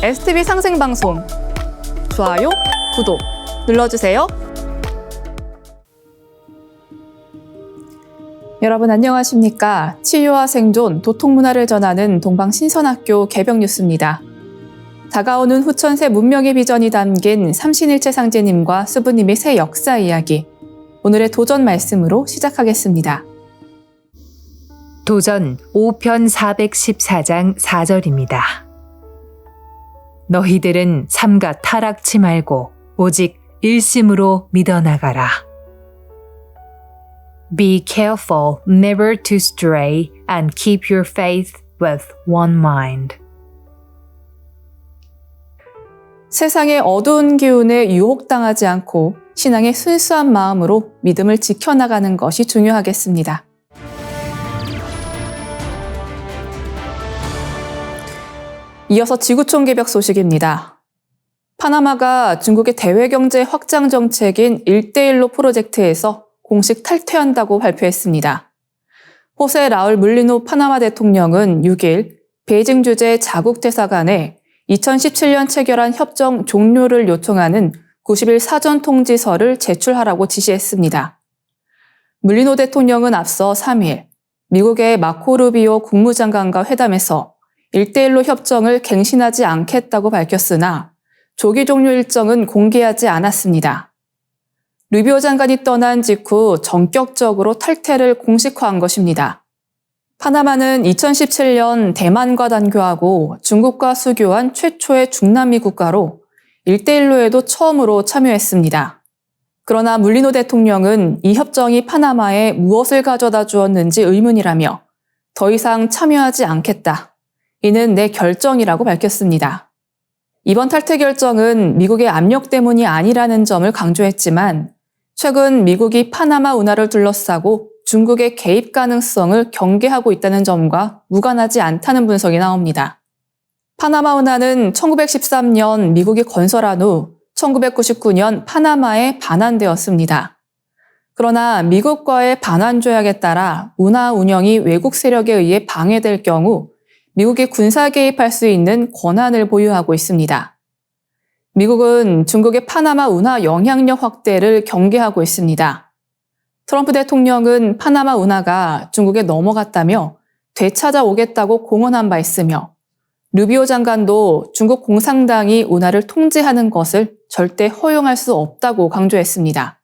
STV 상생방송 좋아요, 구독 눌러주세요. 여러분 안녕하십니까? 치유와 생존, 도통문화를 전하는 동방신선학교 개병뉴스입니다. 다가오는 후천세 문명의 비전이 담긴 삼신일체 상제님과 수부님의 새 역사 이야기, 오늘의 도전 말씀으로 시작하겠습니다. 도전 5편 414장 4절입니다. 너희들은 삼가 타락치 말고 오직 일심으로 믿어나가라. Be careful never to stray and keep your faith with one mind. 세상의 어두운 기운에 유혹당하지 않고 신앙의 순수한 마음으로 믿음을 지켜나가는 것이 중요하겠습니다. 이어서 지구촌 개벽 소식입니다. 파나마가 중국의 대외경제 확장 정책인 1대1로 프로젝트에서 공식 탈퇴한다고 발표했습니다. 호세 라울 물리노 파나마 대통령은 6일 베이징 주재 자국 대사관에 2017년 체결한 협정 종료를 요청하는 90일 사전 통지서를 제출하라고 지시했습니다. 물리노 대통령은 앞서 3일 미국의 마코 루비오 국무장관과 회담에서 1대1로 협정을 갱신하지 않겠다고 밝혔으나 조기 종료 일정은 공개하지 않았습니다. 루비오 장관이 떠난 직후 전격적으로 탈퇴를 공식화한 것입니다. 파나마는 2017년 대만과 단교하고 중국과 수교한 최초의 중남미 국가로 1대1로에도 처음으로 참여했습니다. 그러나 물리노 대통령은 이 협정이 파나마에 무엇을 가져다 주었는지 의문이라며 더 이상 참여하지 않겠다. 이는 내 결정이라고 밝혔습니다. 이번 탈퇴 결정은 미국의 압력 때문이 아니라는 점을 강조했지만 최근 미국이 파나마 운하를 둘러싸고 중국의 개입 가능성을 경계하고 있다는 점과 무관하지 않다는 분석이 나옵니다. 파나마 운하는 1913년 미국이 건설한 후 1999년 파나마에 반환되었습니다. 그러나 미국과의 반환 조약에 따라 운하 운영이 외국 세력에 의해 방해될 경우 미국이 군사 개입할 수 있는 권한을 보유하고 있습니다. 미국은 중국의 파나마 운하 영향력 확대를 경계하고 있습니다. 트럼프 대통령은 파나마 운하가 중국에 넘어갔다며 되찾아오겠다고 공언한 바 있으며 루비오 장관도 중국 공산당이 운하를 통제하는 것을 절대 허용할 수 없다고 강조했습니다.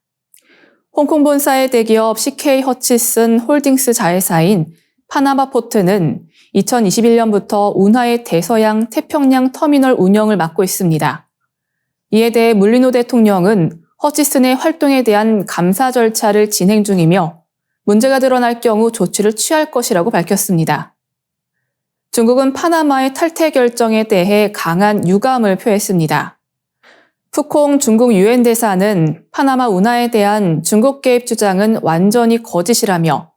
홍콩 본사의 대기업 CK 허치슨 홀딩스 자회사인 파나마 포트는 2021년부터 운하의 대서양 태평양 터미널 운영을 맡고 있습니다. 이에 대해 물리노 대통령은 허치슨의 활동에 대한 감사 절차를 진행 중이며 문제가 드러날 경우 조치를 취할 것이라고 밝혔습니다. 중국은 파나마의 탈퇴 결정에 대해 강한 유감을 표했습니다. 푸콩 중국 유엔 대사는 파나마 운하에 대한 중국 개입 주장은 완전히 거짓이라며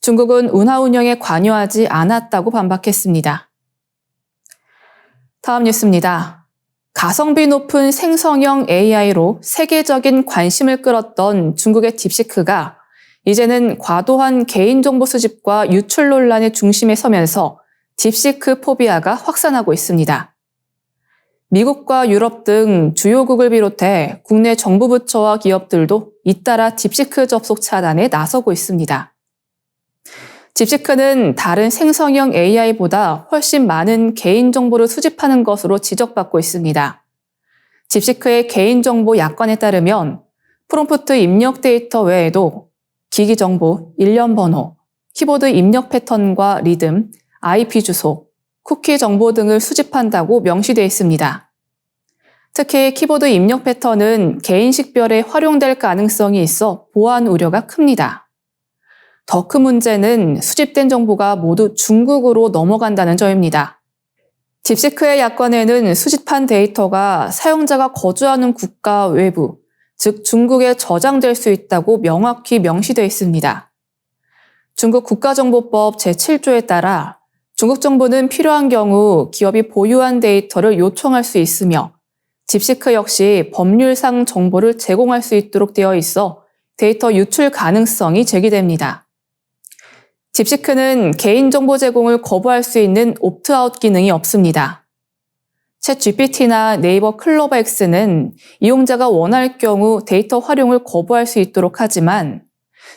중국은 운하 운영에 관여하지 않았다고 반박했습니다. 다음 뉴스입니다. 가성비 높은 생성형 AI로 세계적인 관심을 끌었던 중국의 딥시크가 이제는 과도한 개인정보 수집과 유출 논란의 중심에 서면서 딥시크 포비아가 확산하고 있습니다. 미국과 유럽 등 주요국을 비롯해 국내 정부 부처와 기업들도 잇따라 딥시크 접속 차단에 나서고 있습니다. 딥시크는 다른 생성형 AI보다 훨씬 많은 개인정보를 수집하는 것으로 지적받고 있습니다. 딥시크의 개인정보 약관에 따르면 프롬프트 입력 데이터 외에도 기기정보, 일련번호, 키보드 입력 패턴과 리듬, IP 주소, 쿠키 정보 등을 수집한다고 명시되어 있습니다. 특히 키보드 입력 패턴은 개인 식별에 활용될 가능성이 있어 보안 우려가 큽니다. 더 큰 문제는 수집된 정보가 모두 중국으로 넘어간다는 점입니다. 딥시크의 약관에는 수집한 데이터가 사용자가 거주하는 국가 외부, 즉 중국에 저장될 수 있다고 명확히 명시되어 있습니다. 중국 국가정보법 제7조에 따라 중국 정부는 필요한 경우 기업이 보유한 데이터를 요청할 수 있으며 딥시크 역시 법률상 정보를 제공할 수 있도록 되어 있어 데이터 유출 가능성이 제기됩니다. 딥시크는 개인정보 제공을 거부할 수 있는 옵트아웃 기능이 없습니다. 챗GPT나 네이버 클로버X는 이용자가 원할 경우 데이터 활용을 거부할 수 있도록 하지만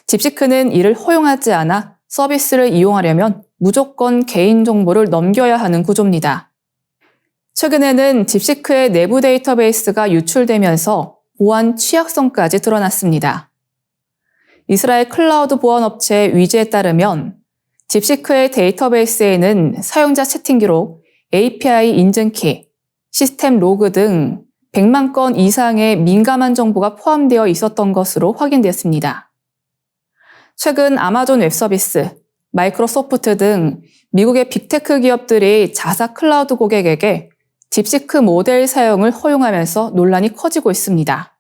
딥시크는 이를 허용하지 않아 서비스를 이용하려면 무조건 개인정보를 넘겨야 하는 구조입니다. 최근에는 딥시크의 내부 데이터베이스가 유출되면서 보안 취약성까지 드러났습니다. 이스라엘 클라우드 보안 업체 위즈에 따르면 딥시크의 데이터베이스에는 사용자 채팅 기록, API 인증키, 시스템 로그 등 100만 건 이상의 민감한 정보가 포함되어 있었던 것으로 확인됐습니다. 최근 아마존 웹서비스, 마이크로소프트 등 미국의 빅테크 기업들이 자사 클라우드 고객에게 딥시크 모델 사용을 허용하면서 논란이 커지고 있습니다.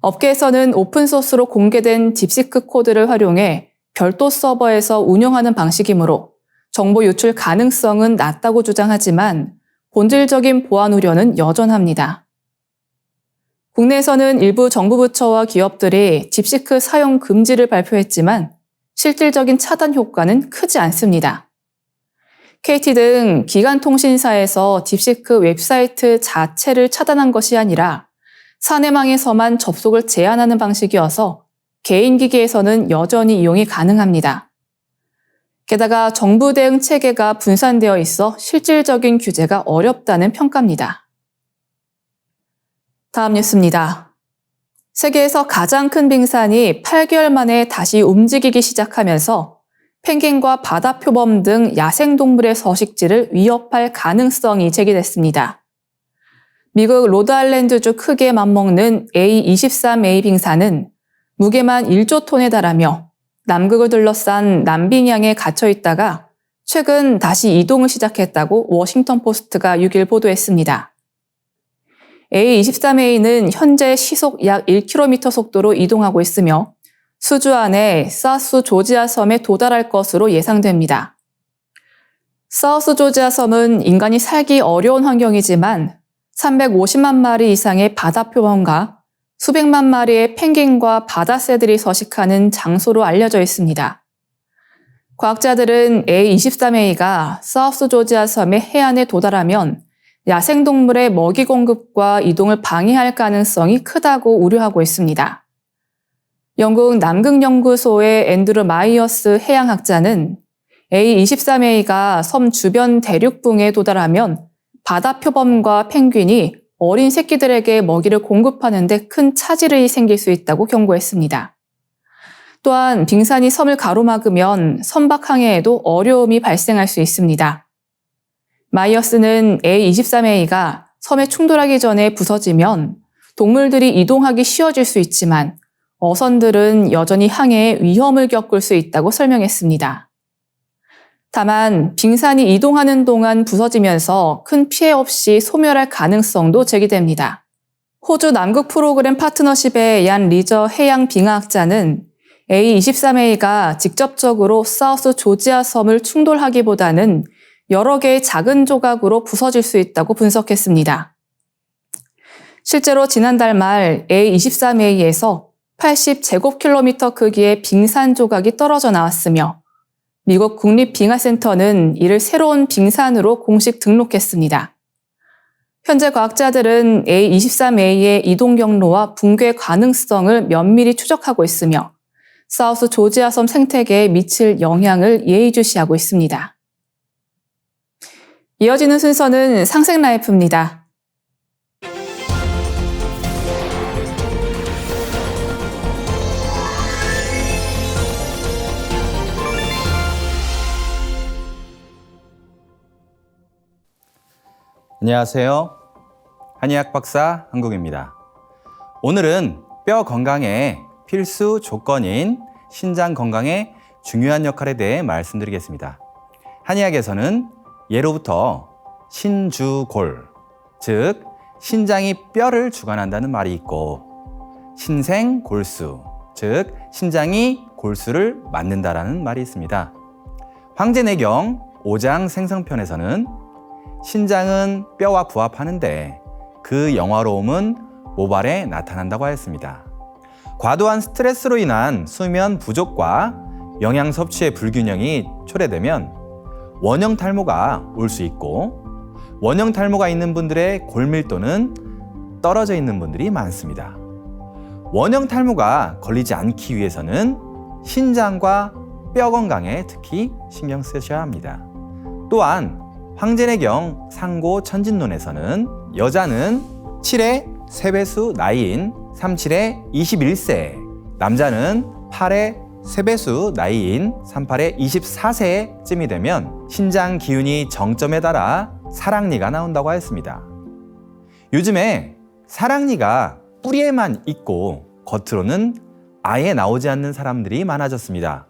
업계에서는 오픈소스로 공개된 딥시크 코드를 활용해 별도 서버에서 운영하는 방식이므로 정보 유출 가능성은 낮다고 주장하지만 본질적인 보안 우려는 여전합니다. 국내에서는 일부 정부 부처와 기업들이 딥시크 사용 금지를 발표했지만 실질적인 차단 효과는 크지 않습니다. KT 등 기간통신사에서 딥시크 웹사이트 자체를 차단한 것이 아니라 사내망에서만 접속을 제한하는 방식이어서 개인 기기에서는 여전히 이용이 가능합니다. 게다가 정부 대응 체계가 분산되어 있어 실질적인 규제가 어렵다는 평가입니다. 다음 뉴스입니다. 세계에서 가장 큰 빙산이 8개월 만에 다시 움직이기 시작하면서 펭귄과 바다표범 등 야생동물의 서식지를 위협할 가능성이 제기됐습니다. 미국 로드아일랜드주 크기에 맞먹는 A23A 빙산은 무게만 1조 톤에 달하며 남극을 둘러싼 남빙양에 갇혀 있다가 최근 다시 이동을 시작했다고 워싱턴 포스트가 6일 보도했습니다. A23A는 현재 시속 약 1km 속도로 이동하고 있으며 수주 안에 사우스 조지아 섬에 도달할 것으로 예상됩니다. 사우스 조지아 섬은 인간이 살기 어려운 환경이지만 350만 마리 이상의 바다표범과 수백만 마리의 펭귄과 바다새들이 서식하는 장소로 알려져 있습니다. 과학자들은 A23A가 사우스 조지아 섬의 해안에 도달하면 야생동물의 먹이 공급과 이동을 방해할 가능성이 크다고 우려하고 있습니다. 영국 남극연구소의 앤드루 마이어스 해양학자는 A23A가 섬 주변 대륙붕에 도달하면 바다표범과 펭귄이 어린 새끼들에게 먹이를 공급하는 데 큰 차질이 생길 수 있다고 경고했습니다. 또한 빙산이 섬을 가로막으면 선박 항해에도 어려움이 발생할 수 있습니다. 마이어스는 A23A가 섬에 충돌하기 전에 부서지면 동물들이 이동하기 쉬워질 수 있지만 어선들은 여전히 항해에 위험을 겪을 수 있다고 설명했습니다. 다만 빙산이 이동하는 동안 부서지면서 큰 피해 없이 소멸할 가능성도 제기됩니다. 호주 남극 프로그램 파트너십의 얀 리저 해양 빙하학자는 A23A가 직접적으로 사우스 조지아 섬을 충돌하기보다는 여러 개의 작은 조각으로 부서질 수 있다고 분석했습니다. 실제로 지난달 말 A23A에서 80제곱킬로미터 크기의 빙산 조각이 떨어져 나왔으며 미국 국립빙하센터는 이를 새로운 빙산으로 공식 등록했습니다. 현재 과학자들은 A23A의 이동 경로와 붕괴 가능성을 면밀히 추적하고 있으며 사우스 조지아 섬 생태계에 미칠 영향을 예의주시하고 있습니다. 이어지는 순서는 상생라이프입니다. 안녕하세요. 한의학 박사 한국입니다. 오늘은 뼈 건강의 필수 조건인 신장 건강의 중요한 역할에 대해 말씀드리겠습니다. 한의학에서는 예로부터 신주골, 즉 신장이 뼈를 주관한다는 말이 있고 신생골수, 즉 신장이 골수를 만든다라는 말이 있습니다. 황제내경 5장 생성편에서는 신장은 뼈와 부합하는데 그 영화로움은 모발에 나타난다고 하였습니다. 과도한 스트레스로 인한 수면 부족과 영양 섭취의 불균형이 초래되면 원형 탈모가 올 수 있고 원형 탈모가 있는 분들의 골밀도는 떨어져 있는 분들이 많습니다. 원형 탈모가 걸리지 않기 위해서는 신장과 뼈 건강에 특히 신경 쓰셔야 합니다. 또한 황제내경 상고 천진론에서는 여자는 7의 3배수 나이인 37의 21세, 남자는 8의 3배수 나이인 38의 24세쯤이 되면 신장 기운이 정점에 달아 사랑니가 나온다고 하였습니다. 요즘에 사랑니가 뿌리에만 있고 겉으로는 아예 나오지 않는 사람들이 많아졌습니다.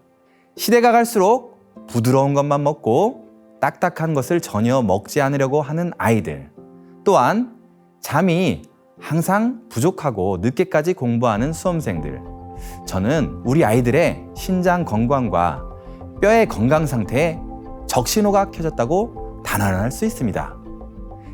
시대가 갈수록 부드러운 것만 먹고 딱딱한 것을 전혀 먹지 않으려고 하는 아이들, 또한 잠이 항상 부족하고 늦게까지 공부하는 수험생들, 저는 우리 아이들의 신장 건강과 뼈의 건강 상태에 적신호가 켜졌다고 단언할 수 있습니다.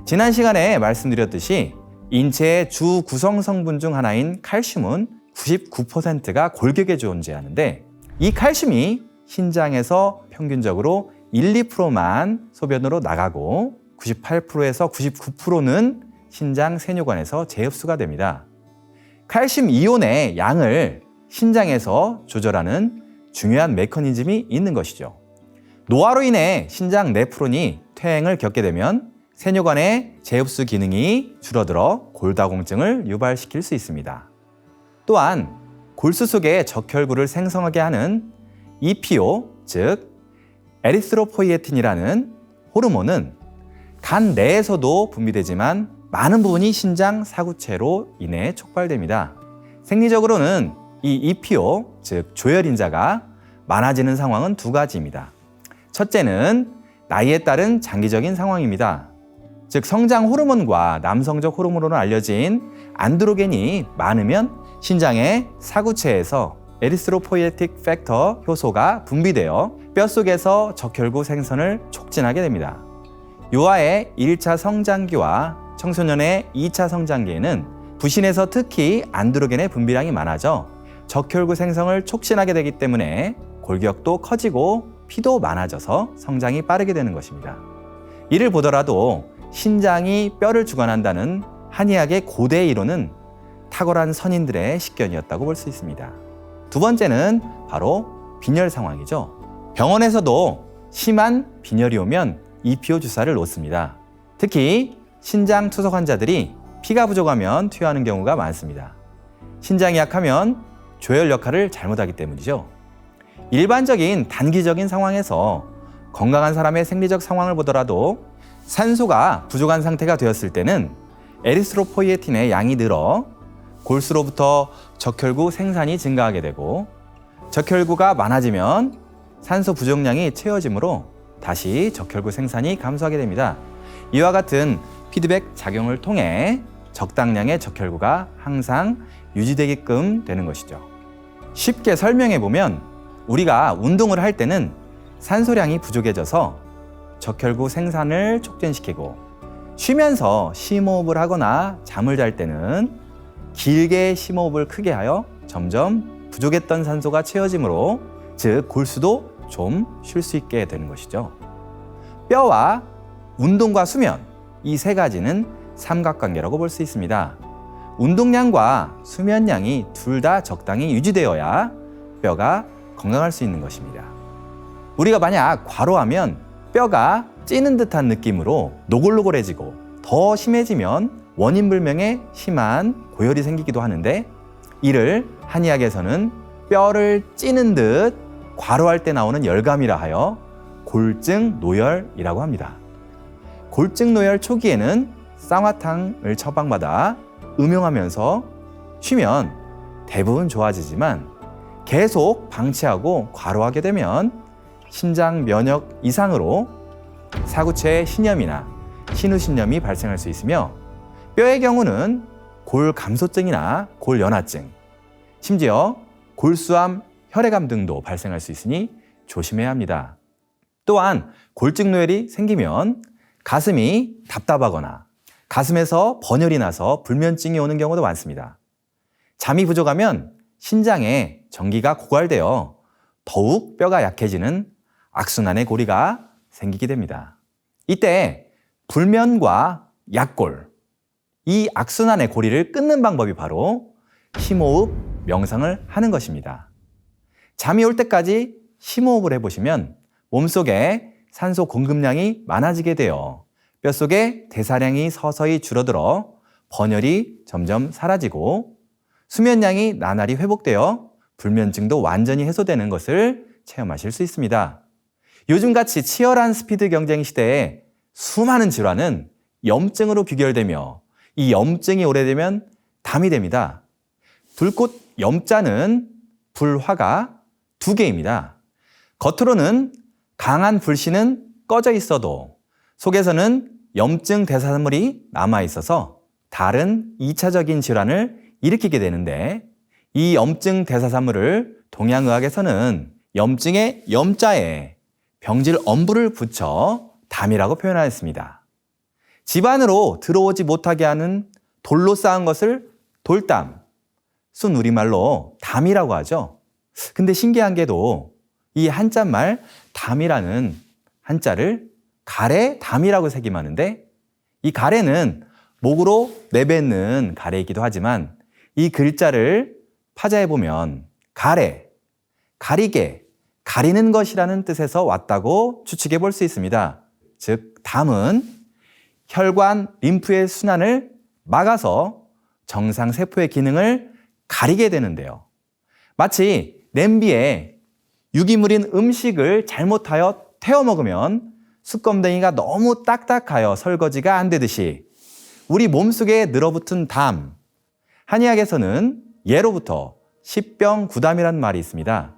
지난 시간에 말씀드렸듯이 인체의 주 구성 성분 중 하나인 칼슘은 99%가 골격에 존재하는데, 이 칼슘이 신장에서 평균적으로 1~2%만 소변으로 나가고 98%에서 99%는 신장 세뇨관에서 재흡수가 됩니다. 칼슘 이온의 양을 신장에서 조절하는 중요한 메커니즘이 있는 것이죠. 노화로 인해 신장 네프론이 퇴행을 겪게 되면 세뇨관의 재흡수 기능이 줄어들어 골다공증을 유발시킬 수 있습니다. 또한 골수 속에 적혈구를 생성하게 하는 EPO, 즉 에리스로포이에틴이라는 호르몬은 간 내에서도 분비되지만 많은 부분이 신장 사구체로 인해 촉발됩니다. 생리적으로는 이 EPO, 즉 조혈인자가 많아지는 상황은 두 가지입니다. 첫째는 나이에 따른 장기적인 상황입니다. 즉 성장 호르몬과 남성적 호르몬으로 알려진 안드로겐이 많으면 신장의 사구체에서 에리스로포이에틱 팩터 효소가 분비되어 뼛속에서 적혈구 생성을 촉진하게 됩니다. 유아의 1차 성장기와 청소년의 2차 성장기에는 부신에서 특히 안드로겐의 분비량이 많아져 적혈구 생성을 촉진하게 되기 때문에 골격도 커지고 피도 많아져서 성장이 빠르게 되는 것입니다. 이를 보더라도 신장이 뼈를 주관한다는 한의학의 고대 이론은 탁월한 선인들의 식견이었다고 볼 수 있습니다. 두 번째는 바로 빈혈 상황이죠. 병원에서도 심한 빈혈이 오면 EPO 주사를 놓습니다. 특히 신장 투석 환자들이 피가 부족하면 투여하는 경우가 많습니다. 신장이 약하면 조혈 역할을 잘못하기 때문이죠. 일반적인 단기적인 상황에서 건강한 사람의 생리적 상황을 보더라도 산소가 부족한 상태가 되었을 때는 에리스로포이에틴의 양이 늘어 골수로부터 적혈구 생산이 증가하게 되고, 적혈구가 많아지면 산소 부족량이 채워지므로 다시 적혈구 생산이 감소하게 됩니다. 이와 같은 피드백 작용을 통해 적당량의 적혈구가 항상 유지되게끔 되는 것이죠. 쉽게 설명해 보면 우리가 운동을 할 때는 산소량이 부족해져서 적혈구 생산을 촉진시키고, 쉬면서 심호흡을 하거나 잠을 잘 때는 길게 심호흡을 크게 하여 점점 부족했던 산소가 채워지므로, 즉 골수도 좀 쉴 수 있게 되는 것이죠. 뼈와 운동과 수면, 이 세 가지는 삼각관계라고 볼 수 있습니다. 운동량과 수면량이 둘 다 적당히 유지되어야 뼈가 건강할 수 있는 것입니다. 우리가 만약 과로하면 뼈가 찌는 듯한 느낌으로 노골노골해지고, 더 심해지면 원인불명의 심한 고열이 생기기도 하는데, 이를 한의학에서는 뼈를 찌는 듯 과로할 때 나오는 열감이라 하여 골증 노열이라고 합니다. 골증 노열 초기에는 쌍화탕을 처방받아 음용하면서 쉬면 대부분 좋아지지만, 계속 방치하고 과로하게 되면 신장 면역 이상으로 사구체 신염이나 신우신염이 발생할 수 있으며, 뼈의 경우는 골감소증이나 골연화증, 심지어 골수암, 혈액암 등도 발생할 수 있으니 조심해야 합니다. 또한 골증노열이 생기면 가슴이 답답하거나 가슴에서 번열이 나서 불면증이 오는 경우도 많습니다. 잠이 부족하면 신장에 전기가 고갈되어 더욱 뼈가 약해지는 악순환의 고리가 생기게 됩니다. 이때 불면과 약골, 이 악순환의 고리를 끊는 방법이 바로 심호흡, 명상을 하는 것입니다. 잠이 올 때까지 심호흡을 해보시면 몸속에 산소 공급량이 많아지게 되어 뼛속에 대사량이 서서히 줄어들어 번열이 점점 사라지고 수면량이 나날이 회복되어 불면증도 완전히 해소되는 것을 체험하실 수 있습니다. 요즘같이 치열한 스피드 경쟁 시대에 수많은 질환은 염증으로 귀결되며 이 염증이 오래되면 담이 됩니다. 불꽃 염자는 불화가 두 개입니다. 겉으로는 강한 불씨는 꺼져 있어도 속에서는 염증 대사물이 남아 있어서 다른 2차적인 질환을 일으키게 되는데 이 염증 대사산물을 동양의학에서는 염증의 염자에 병질 엄부를 붙여 담이라고 표현하였습니다. 집 안으로 들어오지 못하게 하는 돌로 쌓은 것을 돌담, 순 우리말로 담이라고 하죠. 근데 신기한 게도 이 한자말 담이라는 한자를 가래 담이라고 새김하는데 이 가래는 목으로 내뱉는 가래이기도 하지만 이 글자를 파자해보면 가래, 가리개, 가리는 것이라는 뜻에서 왔다고 추측해 볼 수 있습니다. 즉, 담은 혈관, 림프의 순환을 막아서 정상 세포의 기능을 가리게 되는데요. 마치 냄비에 유기물인 음식을 잘못하여 태워 먹으면 숯검댕이가 너무 딱딱하여 설거지가 안 되듯이 우리 몸속에 늘어붙은 담, 한의학에서는 예로부터 십병구담이라는 말이 있습니다.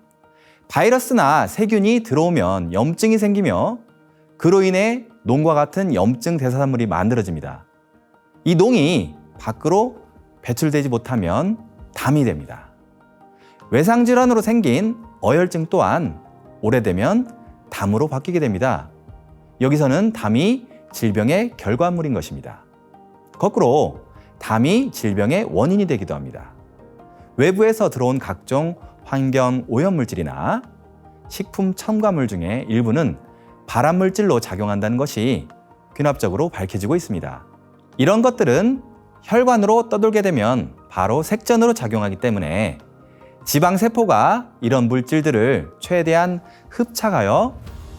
바이러스나 세균이 들어오면 염증이 생기며 그로 인해 농과 같은 염증 대사산물이 만들어집니다. 이 농이 밖으로 배출되지 못하면 담이 됩니다. 외상질환으로 생긴 어혈증 또한 오래되면 담으로 바뀌게 됩니다. 여기서는 담이 질병의 결과물인 것입니다. 거꾸로 담이 질병의 원인이 되기도 합니다. 외부에서 들어온 각종 환경 오염물질이나 식품 첨가물 중에 일부는 발암물질로 작용한다는 것이 귀납적으로 밝혀지고 있습니다. 이런 것들은 혈관으로 떠돌게 되면 바로 색전으로 작용하기 때문에 지방세포가 이런 물질들을 최대한 흡착하여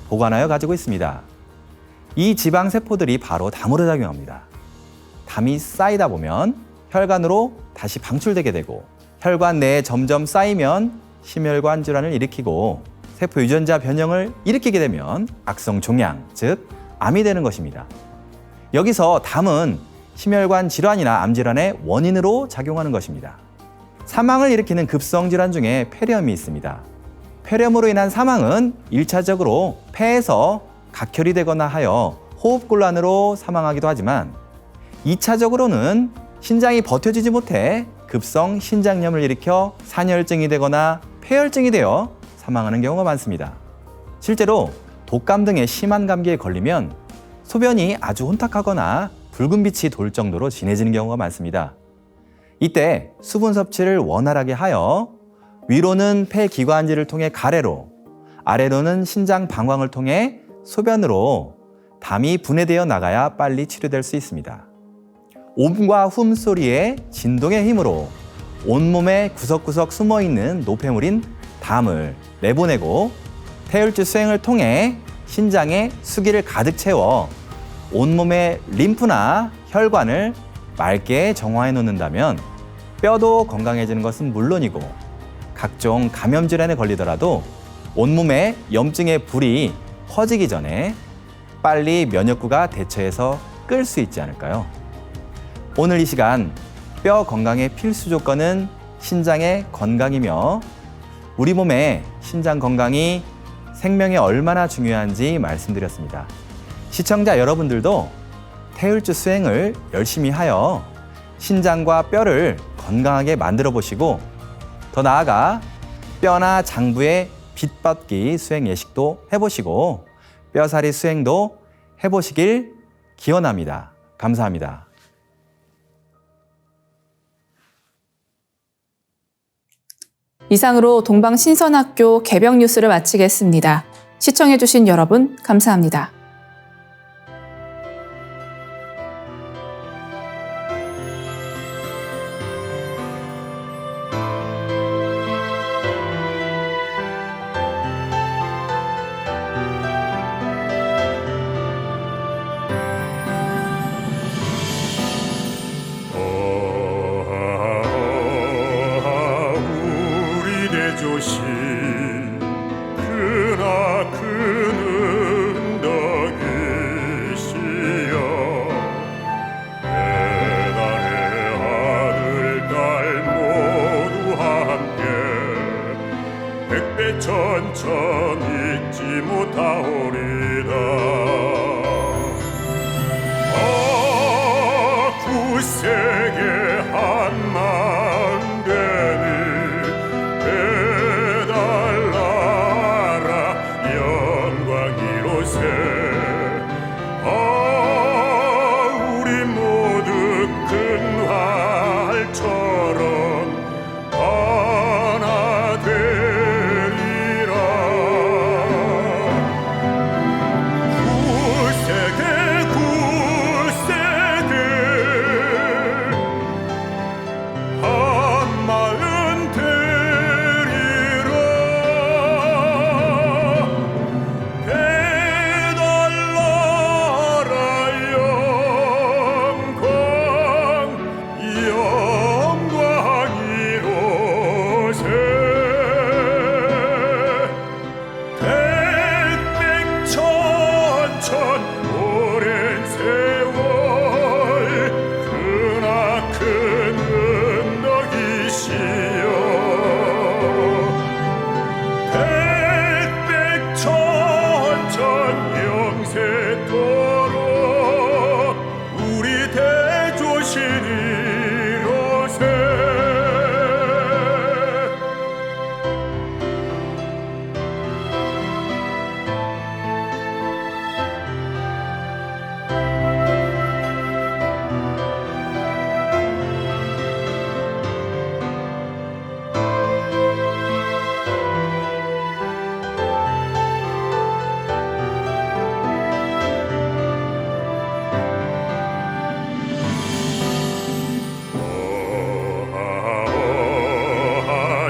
보관하여 가지고 있습니다. 이 지방세포들이 바로 담으로 작용합니다. 담이 쌓이다 보면 혈관으로 다시 방출되게 되고 혈관 내에 점점 쌓이면 심혈관 질환을 일으키고 세포 유전자 변형을 일으키게 되면 악성 종양, 즉 암이 되는 것입니다. 여기서 담은 심혈관 질환이나 암 질환의 원인으로 작용하는 것입니다. 사망을 일으키는 급성 질환 중에 폐렴이 있습니다. 폐렴으로 인한 사망은 1차적으로 폐에서 각혈이 되거나 하여 호흡곤란으로 사망하기도 하지만 2차적으로는 신장이 버텨주지 못해 급성 신장염을 일으켜 산혈증이 되거나 폐혈증이 되어 사망하는 경우가 많습니다. 실제로 독감 등의 심한 감기에 걸리면 소변이 아주 혼탁하거나 붉은 빛이 돌 정도로 진해지는 경우가 많습니다. 이때 수분 섭취를 원활하게 하여 위로는 폐기관지를 통해 가래로, 아래로는 신장 방광을 통해 소변으로 담이 분해되어 나가야 빨리 치료될 수 있습니다. 옴과 훔 소리의 진동의 힘으로 온몸에 구석구석 숨어있는 노폐물인 담을 내보내고 태율주 수행을 통해 신장에 수기를 가득 채워 온몸의 림프나 혈관을 맑게 정화해 놓는다면 뼈도 건강해지는 것은 물론이고 각종 감염 질환에 걸리더라도 온몸에 염증의 불이 퍼지기 전에 빨리 면역구가 대처해서 끌 수 있지 않을까요? 오늘 이 시간 뼈 건강의 필수 조건은 신장의 건강이며 우리 몸의 신장 건강이 생명에 얼마나 중요한지 말씀드렸습니다. 시청자 여러분들도 태율주 수행을 열심히 하여 신장과 뼈를 건강하게 만들어 보시고 더 나아가 뼈나 장부의 빛받기 수행 예식도 해보시고 뼈살이 수행도 해보시길 기원합니다. 감사합니다. 이상으로 동방신선학교 개병 뉴스를 마치겠습니다. 시청해주신 여러분 감사합니다. 천천 잊지 못하오리다. 굳세게 한 마음 되니 해달라라 영광 이로새. 우리 모두 큰 활처럼 하나 되리라. 굳세게 굳세게 한 마음 되리라. 해달라라 영광 이로새. 백백천천 오랜 세월 크나큰 은덕이시여. 백백천천 영세토록 우리 대조신이로세.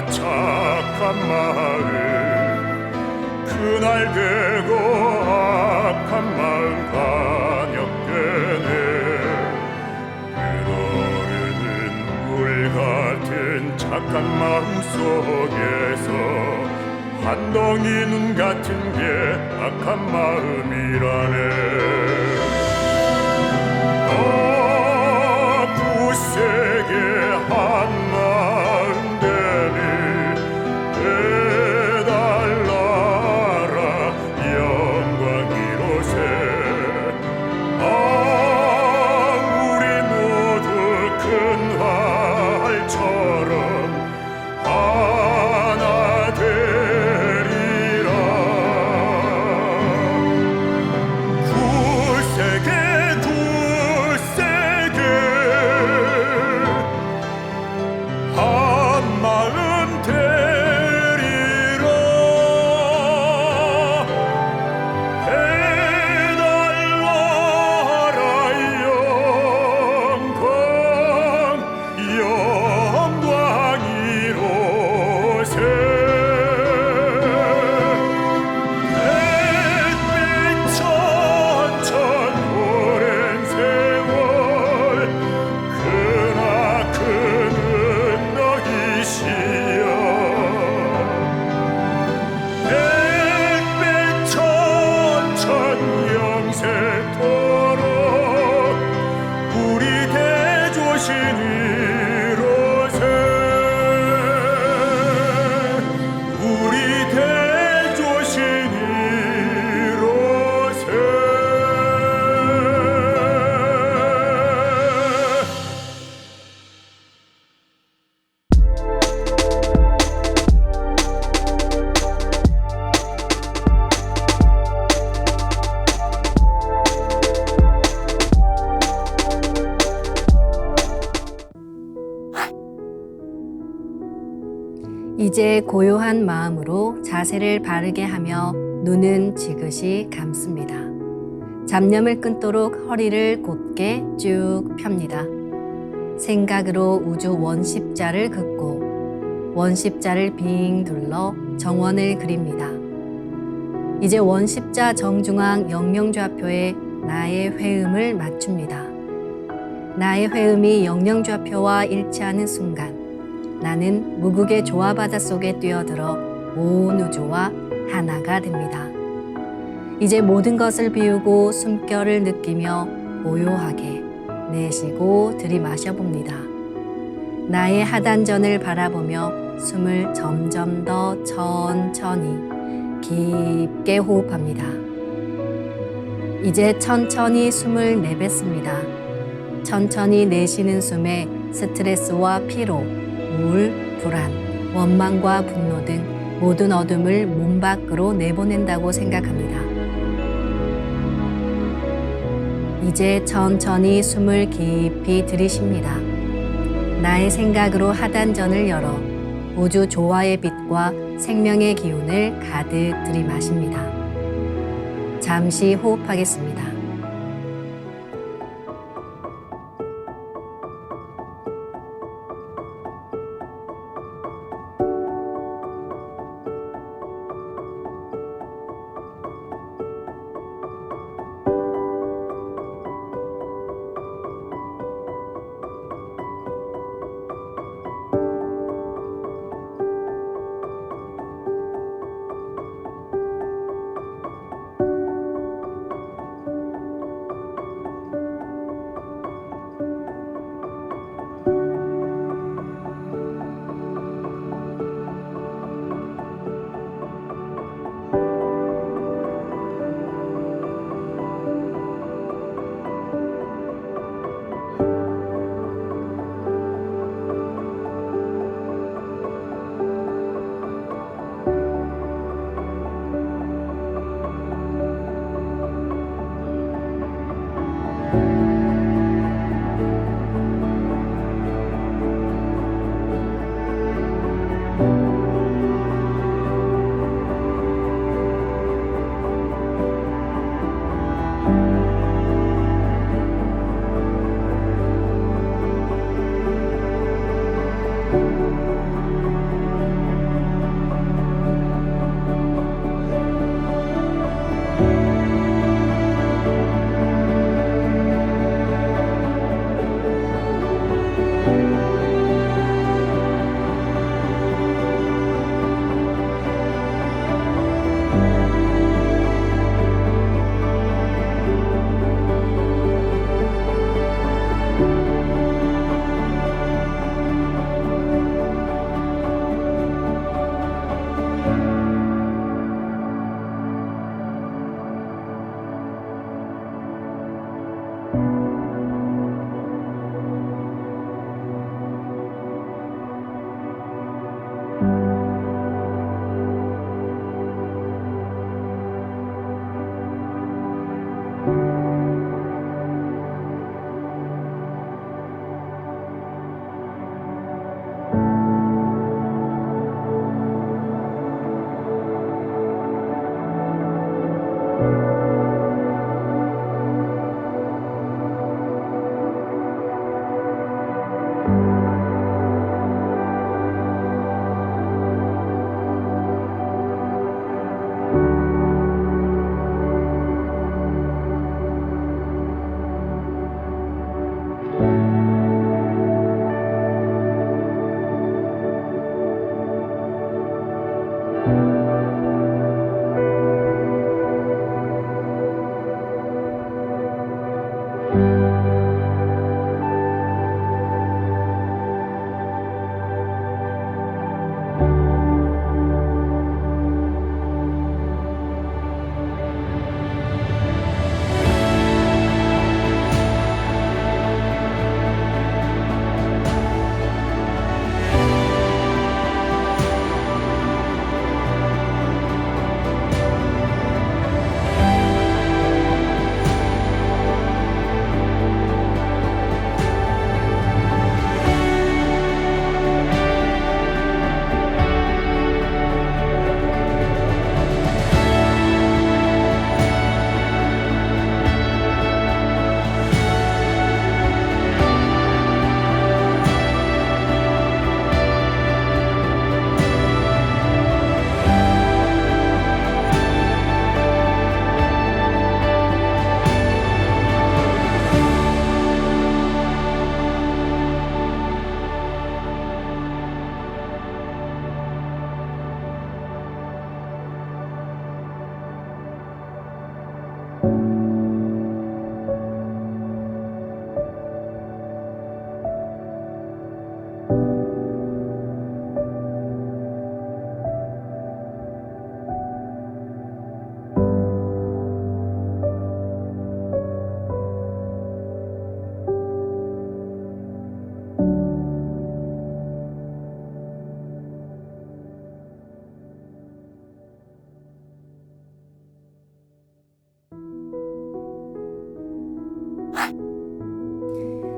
착한 마음 그날 되고 악한 마음 반역되네. 흐르는 물 같은 착한 마음 속에서 한 덩이 눈 같은 게 악한 마음이라네. 굳세게 한 마음 되니 해달라라 영광 이로새. 우리 모두 큰 활처럼 하나 되리라. 굳세게 굳세게 한 마음 되리라. 해달라라 영광 이로새. 백백천천 오랜 세월 크나큰 은덕이시여. 백백천천 영세토록 우리 대조신이로새. 우리 대조신이로새. 이제 고요한 마음으로 자세를 바르게 하며 눈은 지그시 감습니다. 잡념을 끊도록 허리를 곧게 쭉 펴니다. 생각으로 우주 원십자를 긋고 원십자를 빙 둘러 정원을 그립니다. 이제 원십자 정중앙 영영좌표에 나의 회음을 맞춥니다. 나의 회음이 영영좌표와 일치하는 순간 나는 무국의 조화바다 속에 뛰어들어 온 우주와 하나가 됩니다. 이제 모든 것을 비우고 숨결을 느끼며 고요하게 내쉬고 들이마셔 봅니다. 나의 하단전을 바라보며 숨을 점점 더 천천히 깊게 호흡합니다. 이제 천천히 숨을 내뱉습니다. 천천히 내쉬는 숨에 스트레스와 피로, 우울, 불안, 원망과 분노 등 모든 어둠을 몸 밖으로 내보낸다고 생각합니다. 이제 천천히 숨을 깊이 들이쉽니다. 나의 생각으로 하단전을 열어 우주 조화의 빛과 생명의 기운을 가득 들이마십니다. 잠시 호흡하겠습니다.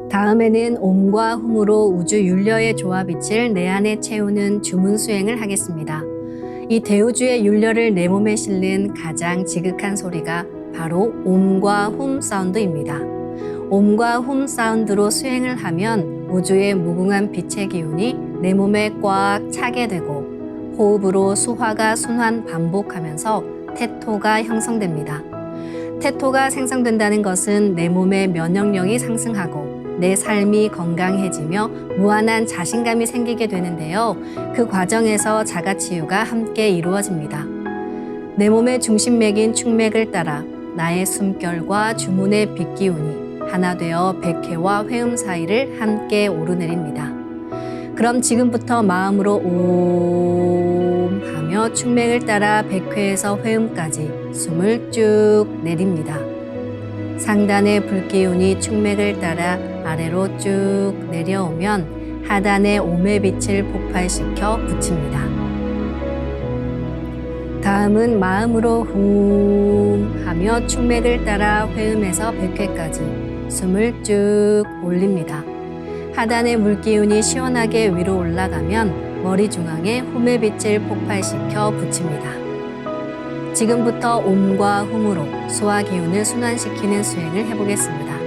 다음에는 옴과 훔으로 우주 율려의 조화빛을 내 안에 채우는 주문 수행을 하겠습니다. 이 대우주의 율려를 내 몸에 실는 가장 지극한 소리가 바로 옴과 훔 사운드입니다. 옴과 훔 사운드로 수행을 하면 우주의 무궁한 빛의 기운이 내 몸에 꽉 차게 되고 호흡으로 수화가 순환 반복하면서 태토가 형성됩니다. 태토가 생성된다는 것은 내 몸의 면역력이 상승하고 내 삶이 건강해지며 무한한 자신감이 생기게 되는데요. 그 과정에서 자가치유가 함께 이루어집니다. 내 몸의 중심맥인 축맥을 따라 나의 숨결과 주문의 빛기운이 하나 되어 백회와 회음 사이를 함께 오르내립니다. 그럼 지금부터 마음으로 옴 하며 축맥을 따라 백회에서 회음까지 숨을 쭉 내립니다. 상단의 불기운이 축맥을 따라 아래로 쭉 내려오면 하단의 옴의 빛을 폭발시켜 붙입니다. 다음은 마음으로 훔 하며 축맥을 따라 회음에서 백회까지 숨을 쭉 올립니다. 하단의 물기운이 시원하게 위로 올라가면 머리 중앙에 훔의 빛을 폭발시켜 붙입니다. 지금부터 옴과 훔으로 소화 기운을 순환시키는 수행을 해보겠습니다.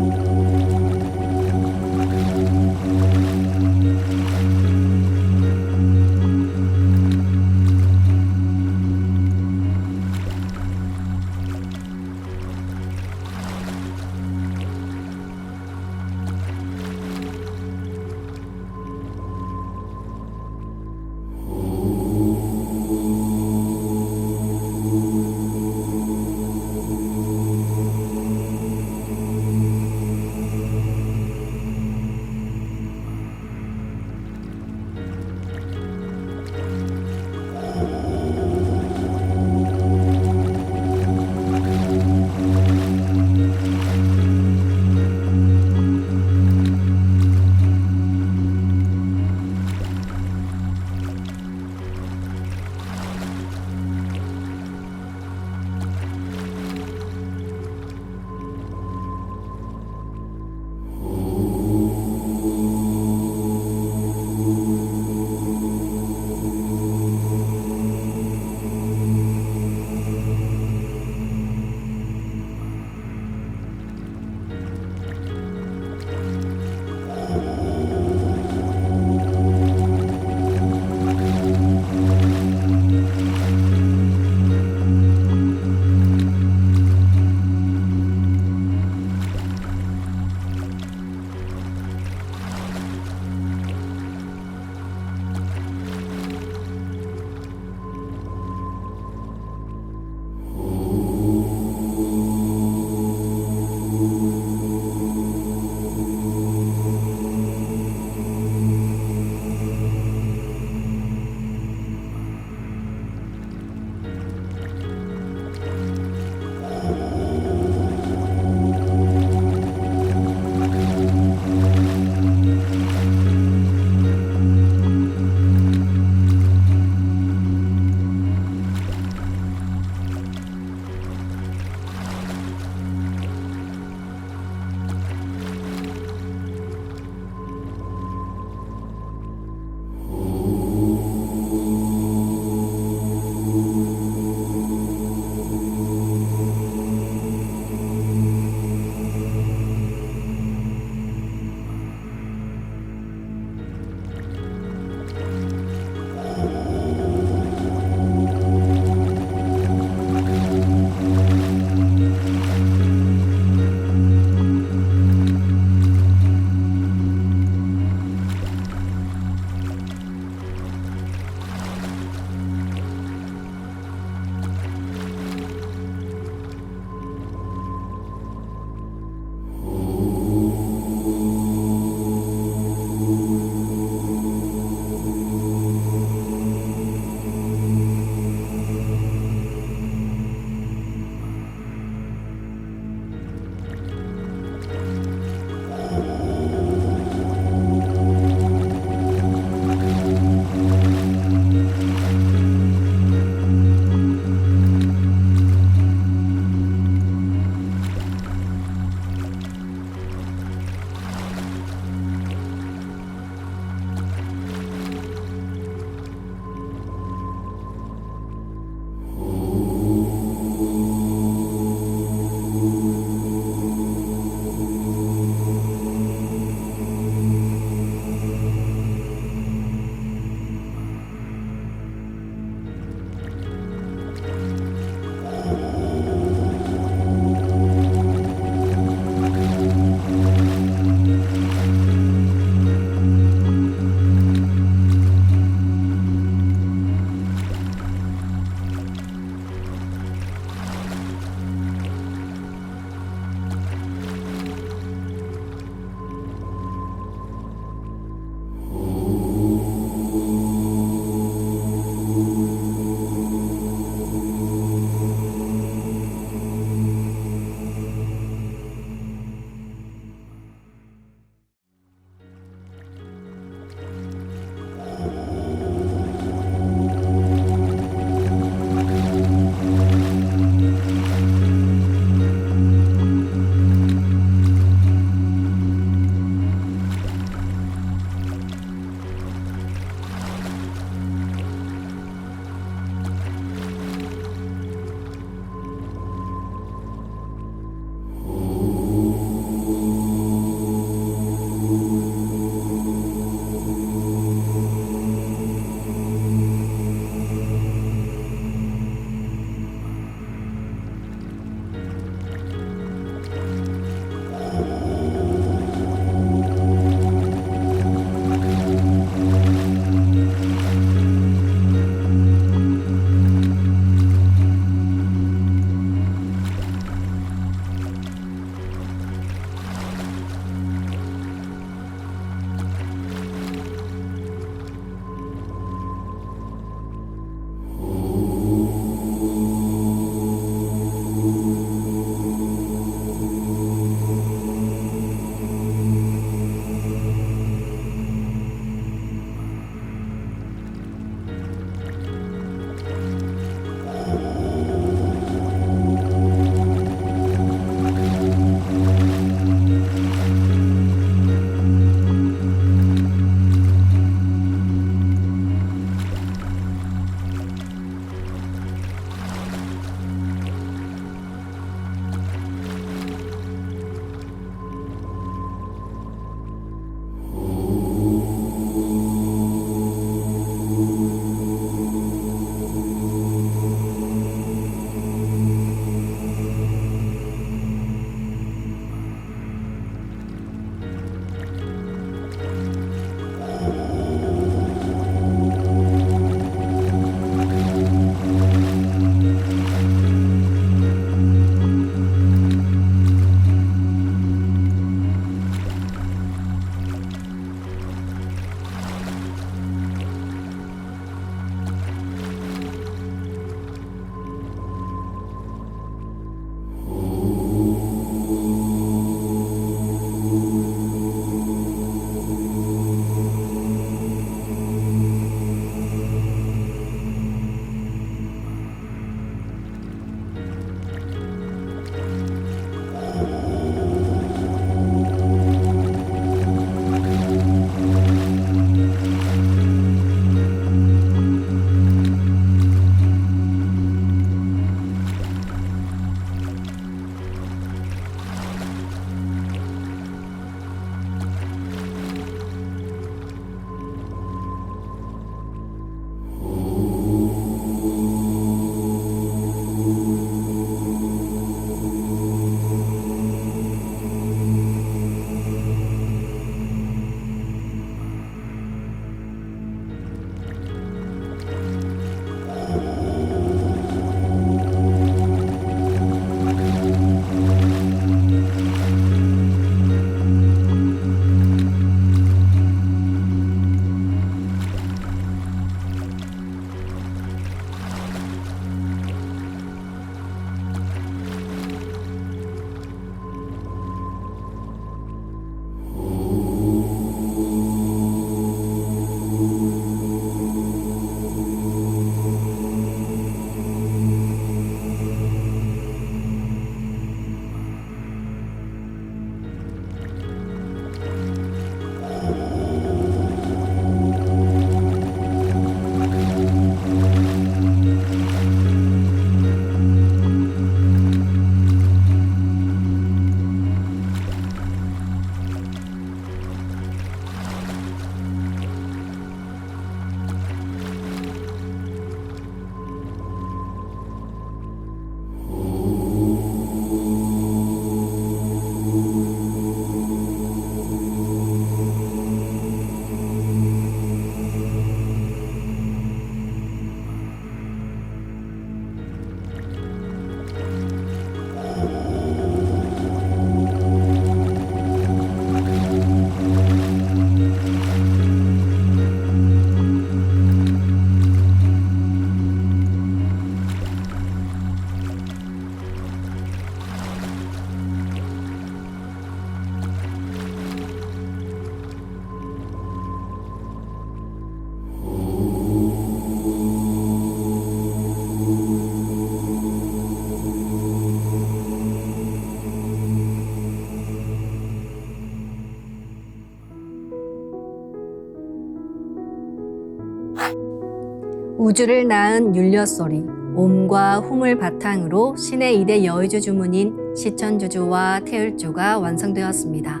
우주를 낳은 율려소리, 옴과 hum을 바탕으로 신의 2대 여의주 주문인 시천주주와 태율주가 완성되었습니다.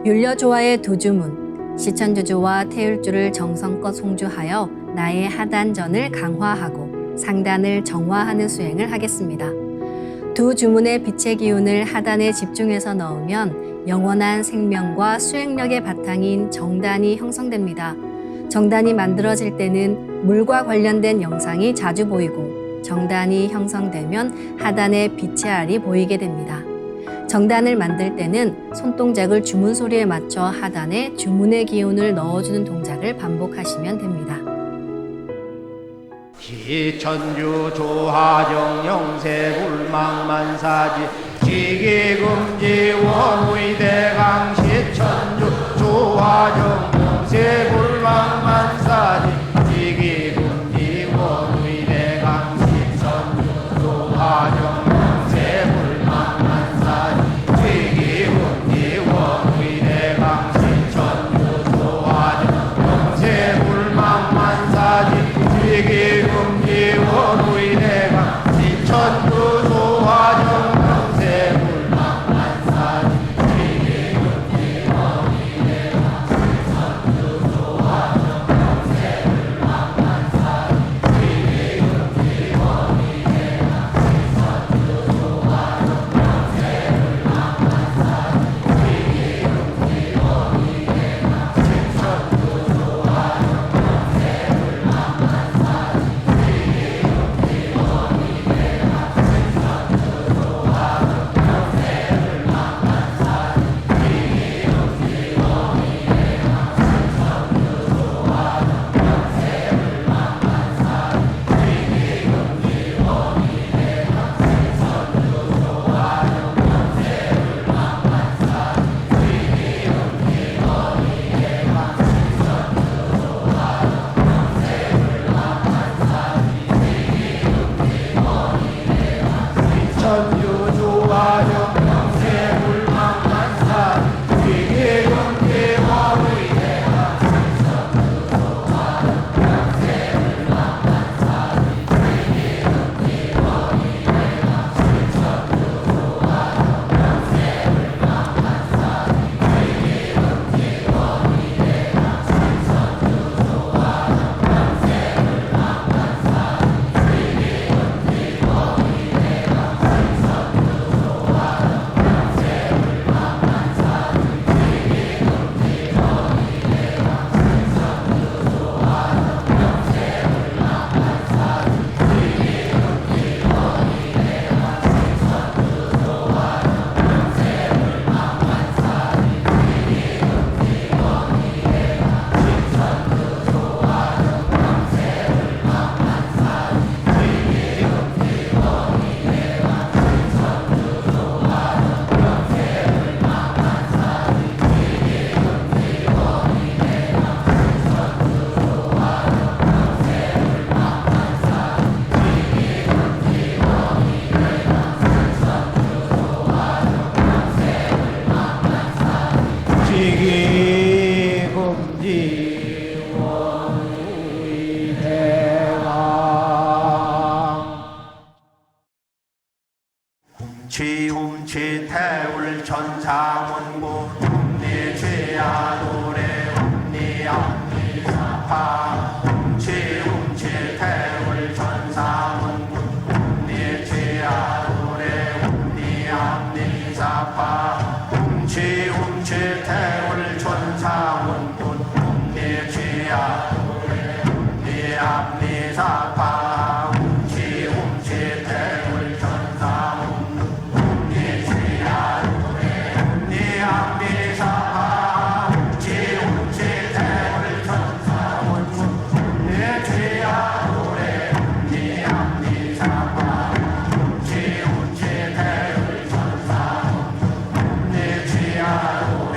율려조화의 두 주문, 시천주주와 태율주를 정성껏 송주하여 나의 하단전을 강화하고 상단을 정화하는 수행을 하겠습니다. 두 주문의 빛의 기운을 하단에 집중해서 넣으면 영원한 생명과 수행력의 바탕인 정단이 형성됩니다. 정단이 만들어질 때는 물과 관련된 영상이 자주 보이고 정단이 형성되면 하단에 빛의 알이 보이게 됩니다. 정단을 만들 때는 손동작을 주문 소리에 맞춰 하단에 주문의 기운을 넣어주는 동작을 반복하시면 됩니다. 시천주 조하정 영세 불망만사지 지기금지 원의대강 시천주 조하정 영세 불망만사지 지기금지 원의대강 시천주 조하정 영세 불망만사지 지기금지 원의대강 시천주 조하정 영세 불망만사지 지기금지 원의대강 시천주 조하정 영세 불망만사지 지기금지 원의대강 시천주 조하정 영세 불망만사지 지기금지 원의대강 시천주 조하정 영세 불망만사지 지기금지 원의대강 시천주 조하정 영세 천주 조하정 영세 불망만사지 지기금지 원의대강 시천주 조하정 영세 불망만사지 지기금지 원의대강 시천주 조하정 영세 불망만사지 지기금지 원의대강 시천주 조하정 영세 불망만사지 지기금지 원의대강 지기금지 원의대강 지움치 태울 천상원고 움니죄야 노래 움니암니사파 지움치 태울 천상원고 움니죄야 노래 움니암니사파 지움치 태울 천상원고 움니죄야 노래 움니암니사파 지움치 태울 천상원고 움니죄야 노래 움니암니사파 지움치 태울 천상원고 움니죄야 노래 움니암니사파 지움치 태울 천상원고 움니죄야 노래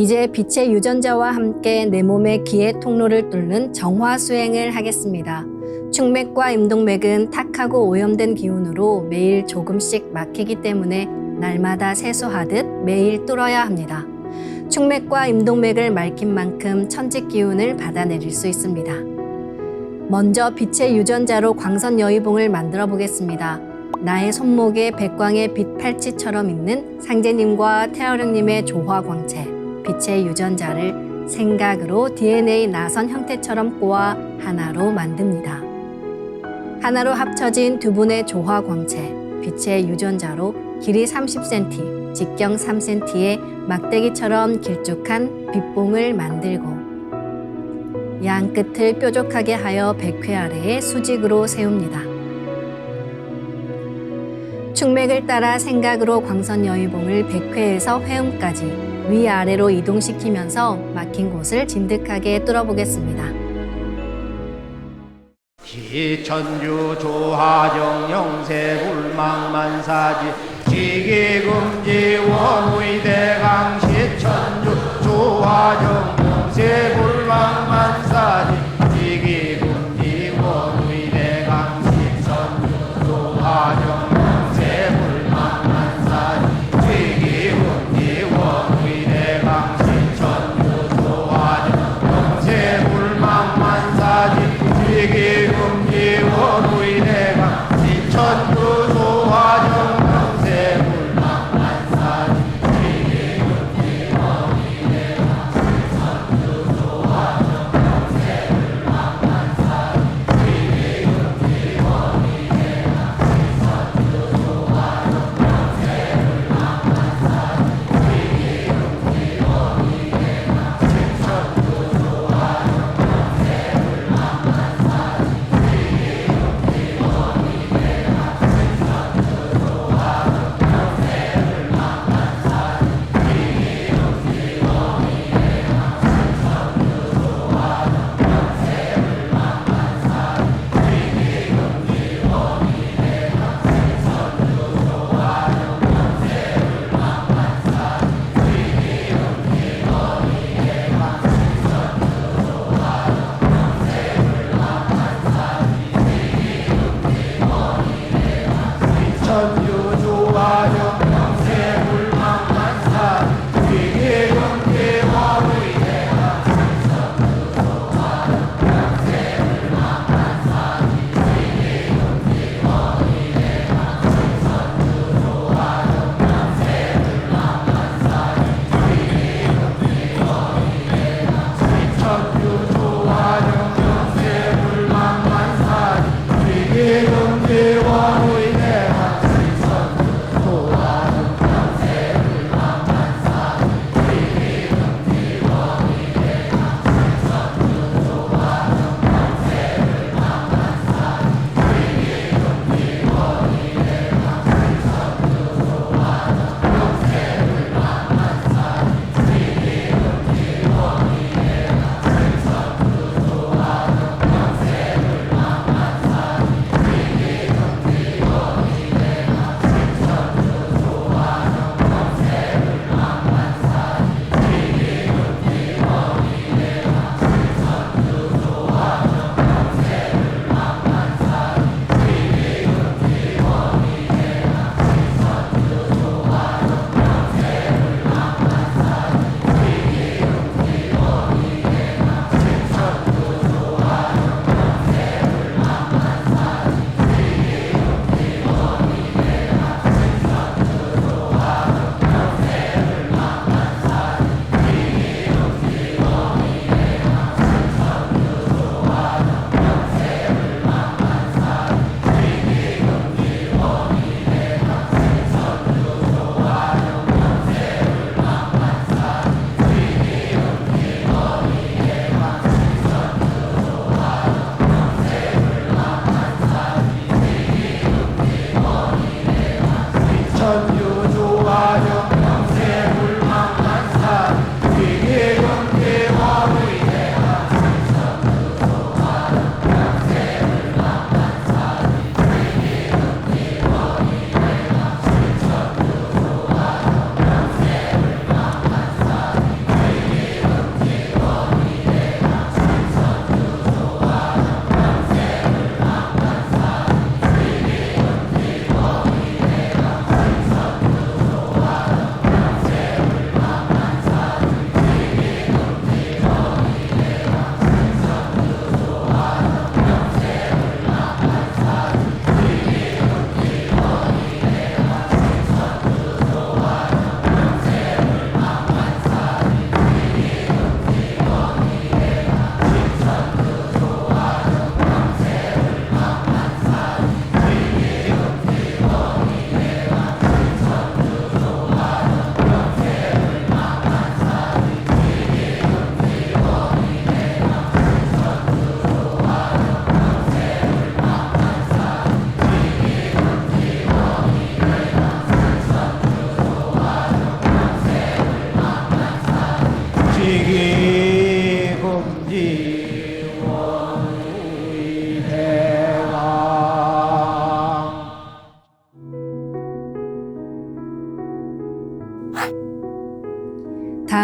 이제 빛의 유전자와 함께 내 몸의 기의 통로를 뚫는 정화 수행을 하겠습니다. 축맥과 임동맥은 탁하고 오염된 기운으로 매일 조금씩 막히기 때문에 날마다 세수하듯 매일 뚫어야 합니다. 축맥과 임동맥을 맑힌 만큼 천직 기운을 받아내릴 수 있습니다. 먼저 빛의 유전자로 광선 여의봉을 만들어 보겠습니다. 나의 손목에 백광의 빛 팔찌처럼 있는 상제님과 태어령님의 조화광채, 빛의 유전자를 생각으로 DNA 나선 형태처럼 꼬아 하나로 만듭니다. 하나로 합쳐진 두 분의 조화광채, 빛의 유전자로 길이 30cm, 직경 3cm의 막대기처럼 길쭉한 빛봉을 만들고 양 끝을 뾰족하게 하여 백회 아래에 수직으로 세웁니다. 축맥을 따라 생각으로 광선 여의봉을 백회에서 회음까지 위아래로 이동시키면서 막힌 곳을 진득하게 뚫어보겠습니다. 기천주 조하정 영세 불망만사지 지기금지 원의대강 시천주 조하정 영세 불망만사지 지기금지 원의대강 시천주 조하정 영세 불망만사지 지기금지 원의대강 시천주 조하정 영세 불망만사지 지기금지 원의대강 시천주 조하정 영세 불망만사지 지기금지 원의대강 시천주 조하정 영세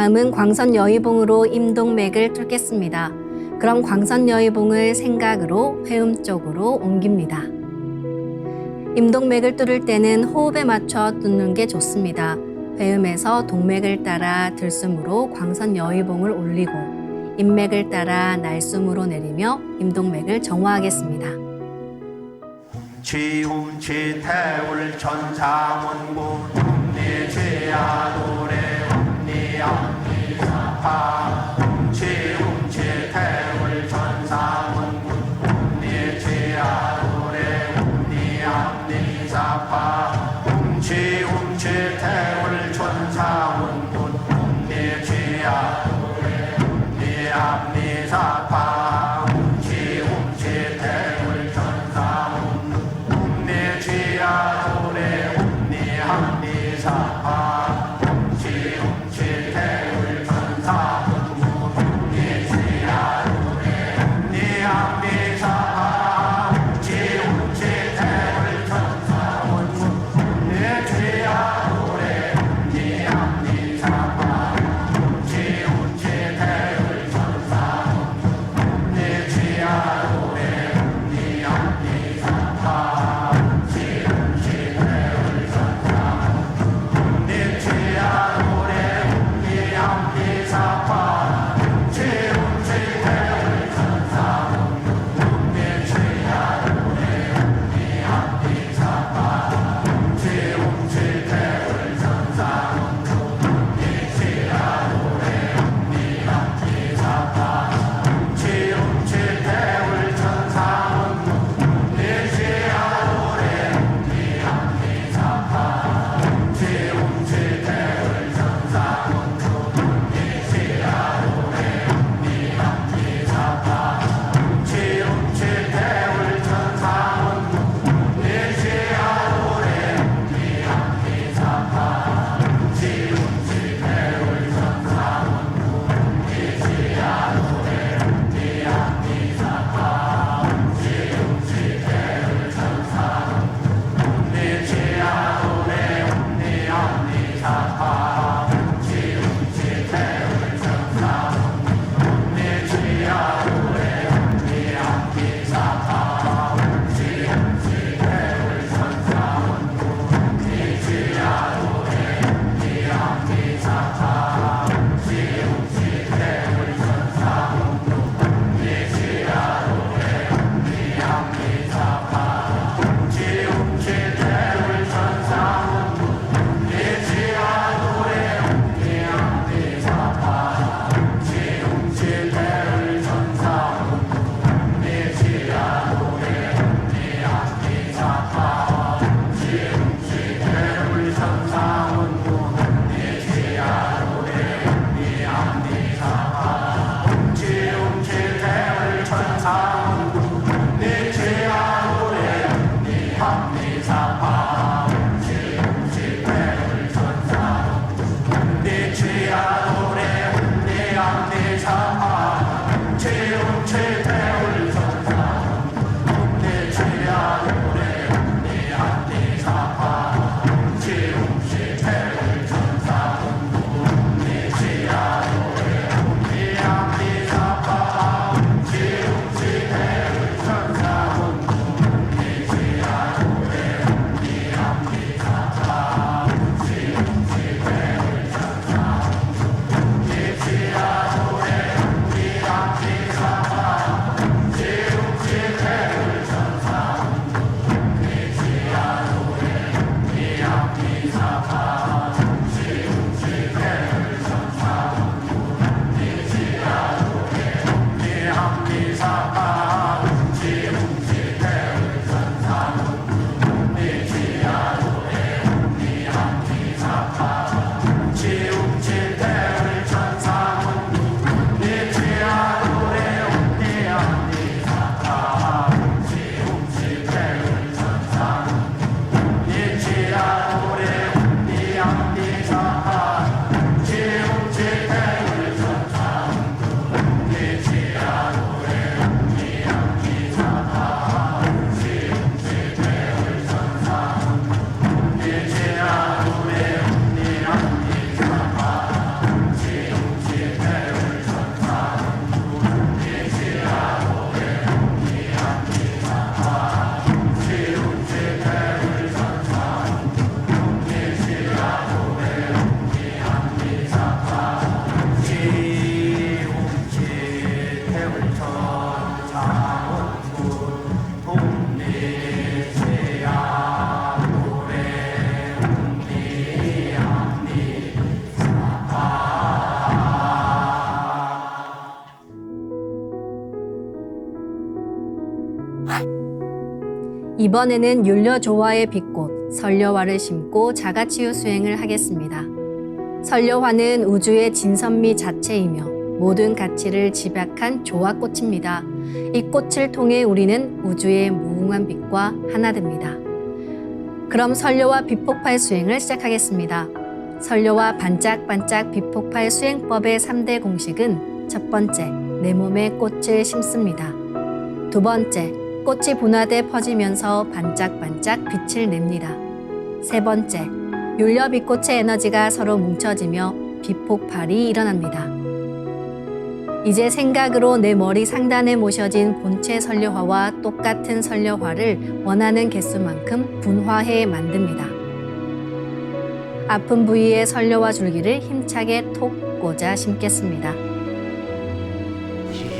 다음은 광선 여의봉으로 임동맥을 뚫겠습니다. 그럼 광선 여의봉을 생각으로 회음 쪽으로 옮깁니다. 임동맥을 뚫을 때는 호흡에 맞춰 뚫는 게 좋습니다. 회음에서 동맥을 따라 들숨으로 광선 여의봉을 올리고 인맥을 따라 날숨으로 내리며 임동맥을 정화하겠습니다. 지움치 태울 천사문구 ум니지야 노래 ум니암니사파 지움치 태울 천사문구 ум니지야 노래 ум니암니사파 지움치 태울 천사문구 ум니지야 노래 ум니암니사파 지움치 태울 천사문구 ум니지야 노래 ум니암니사파 지움치 태울 천사문구 이번에는 율려조화의 빛꽃 설려화를 심고 자가치유 수행을 하겠습니다. 설려화는 우주의 진선미 자체이며 모든 가치를 집약한 조화꽃입니다. 이 꽃을 통해 우리는 우주의 무궁한 빛과 하나 됩니다. 그럼 설려화 빛폭발 수행을 시작하겠습니다. 설려화 반짝반짝 빛폭발 수행법의 3대 공식은 첫 번째, 내 몸에 꽃을 심습니다. 두 번째, 꽃이 분화돼 퍼지면서 반짝반짝 빛을 냅니다. 세 번째, 율려빛꽃의 에너지가 서로 뭉쳐지며 빛폭발이 일어납니다. 이제 생각으로 내 머리 상단에 모셔진 본체 설려화와 똑같은 설려화를 원하는 개수만큼 분화해 만듭니다. 아픈 부위에 설려화 줄기를 힘차게 톡 꽂아 심겠습니다.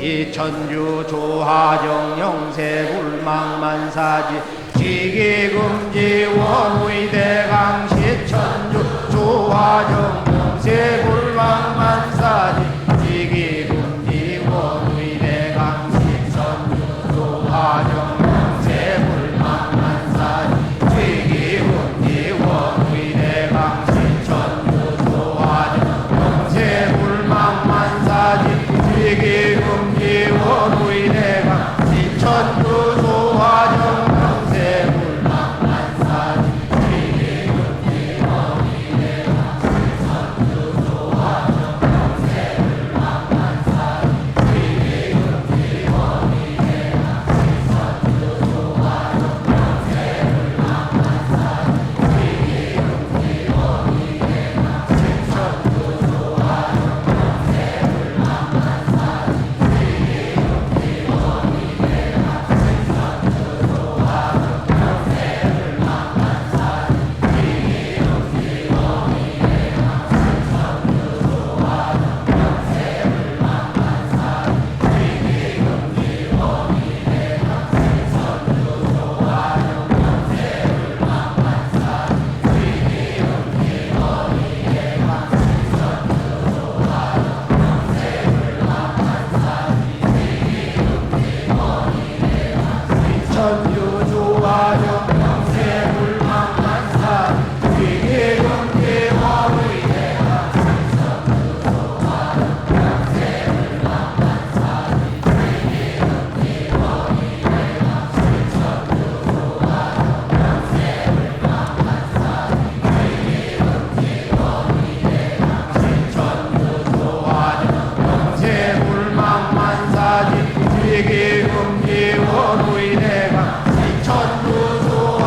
시천주 조화정 영세불망만사지 지기금지 원의대강 시천주 조화정 영세불망만사지 지기금지 원의대강 시천주 조화정 영세불망만사지 지기금지 원의대강 시천주 조화정 영세불망만사지 지기금지 원의대강 시천주 조화정 영세불망만사지 지기금지 원의대강 시천주 조화정 영세불망만사지 지기금지 원의대강 시천주 조화정 영세불망만사지 지기금지 원의대강 시천주 조화정 천유조화정 영세불망만사지 지기금지 원의대강 영세불망만사지 지기금지 원의대강 시천주 조화정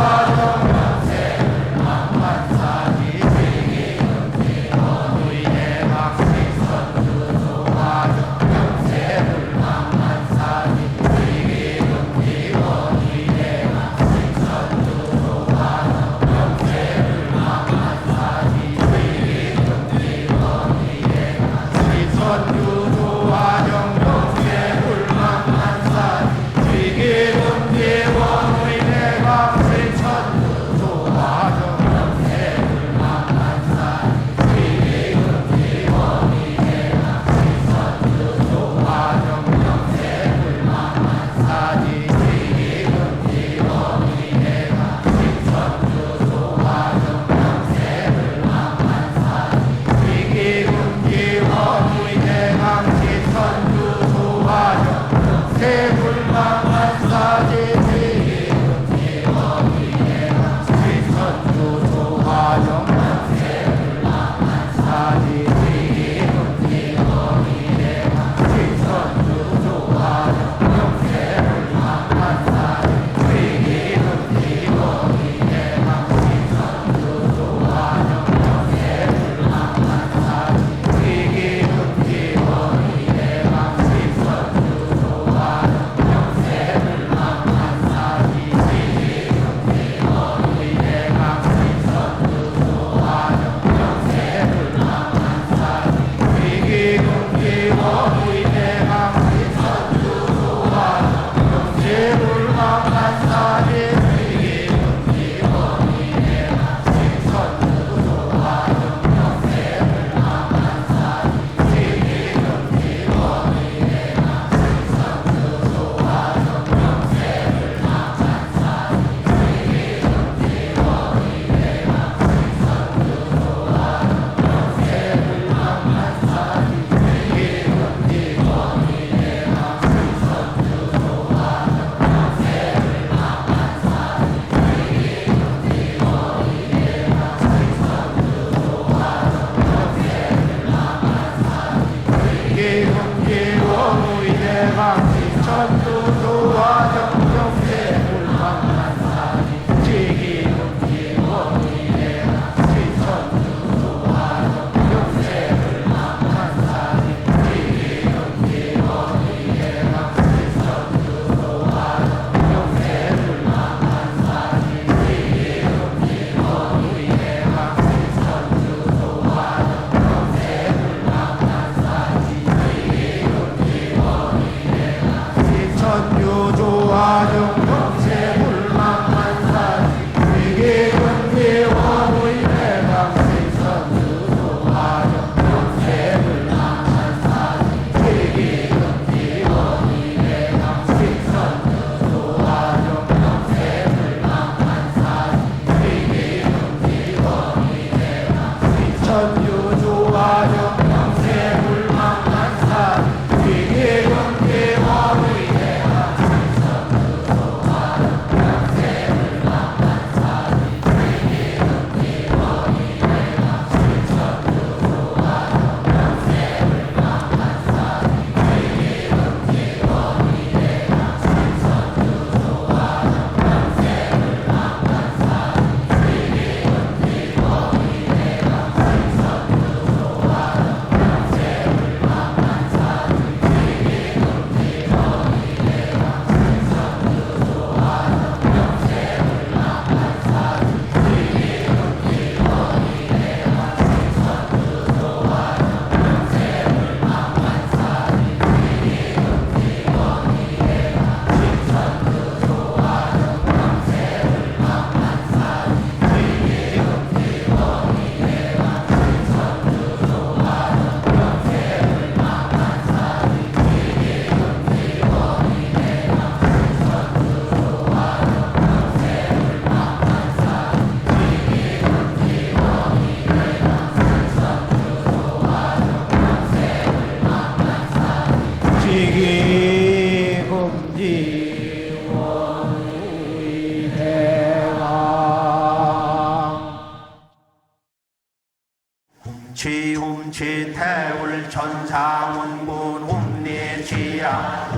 훔치 태울 천상원군 훔리치야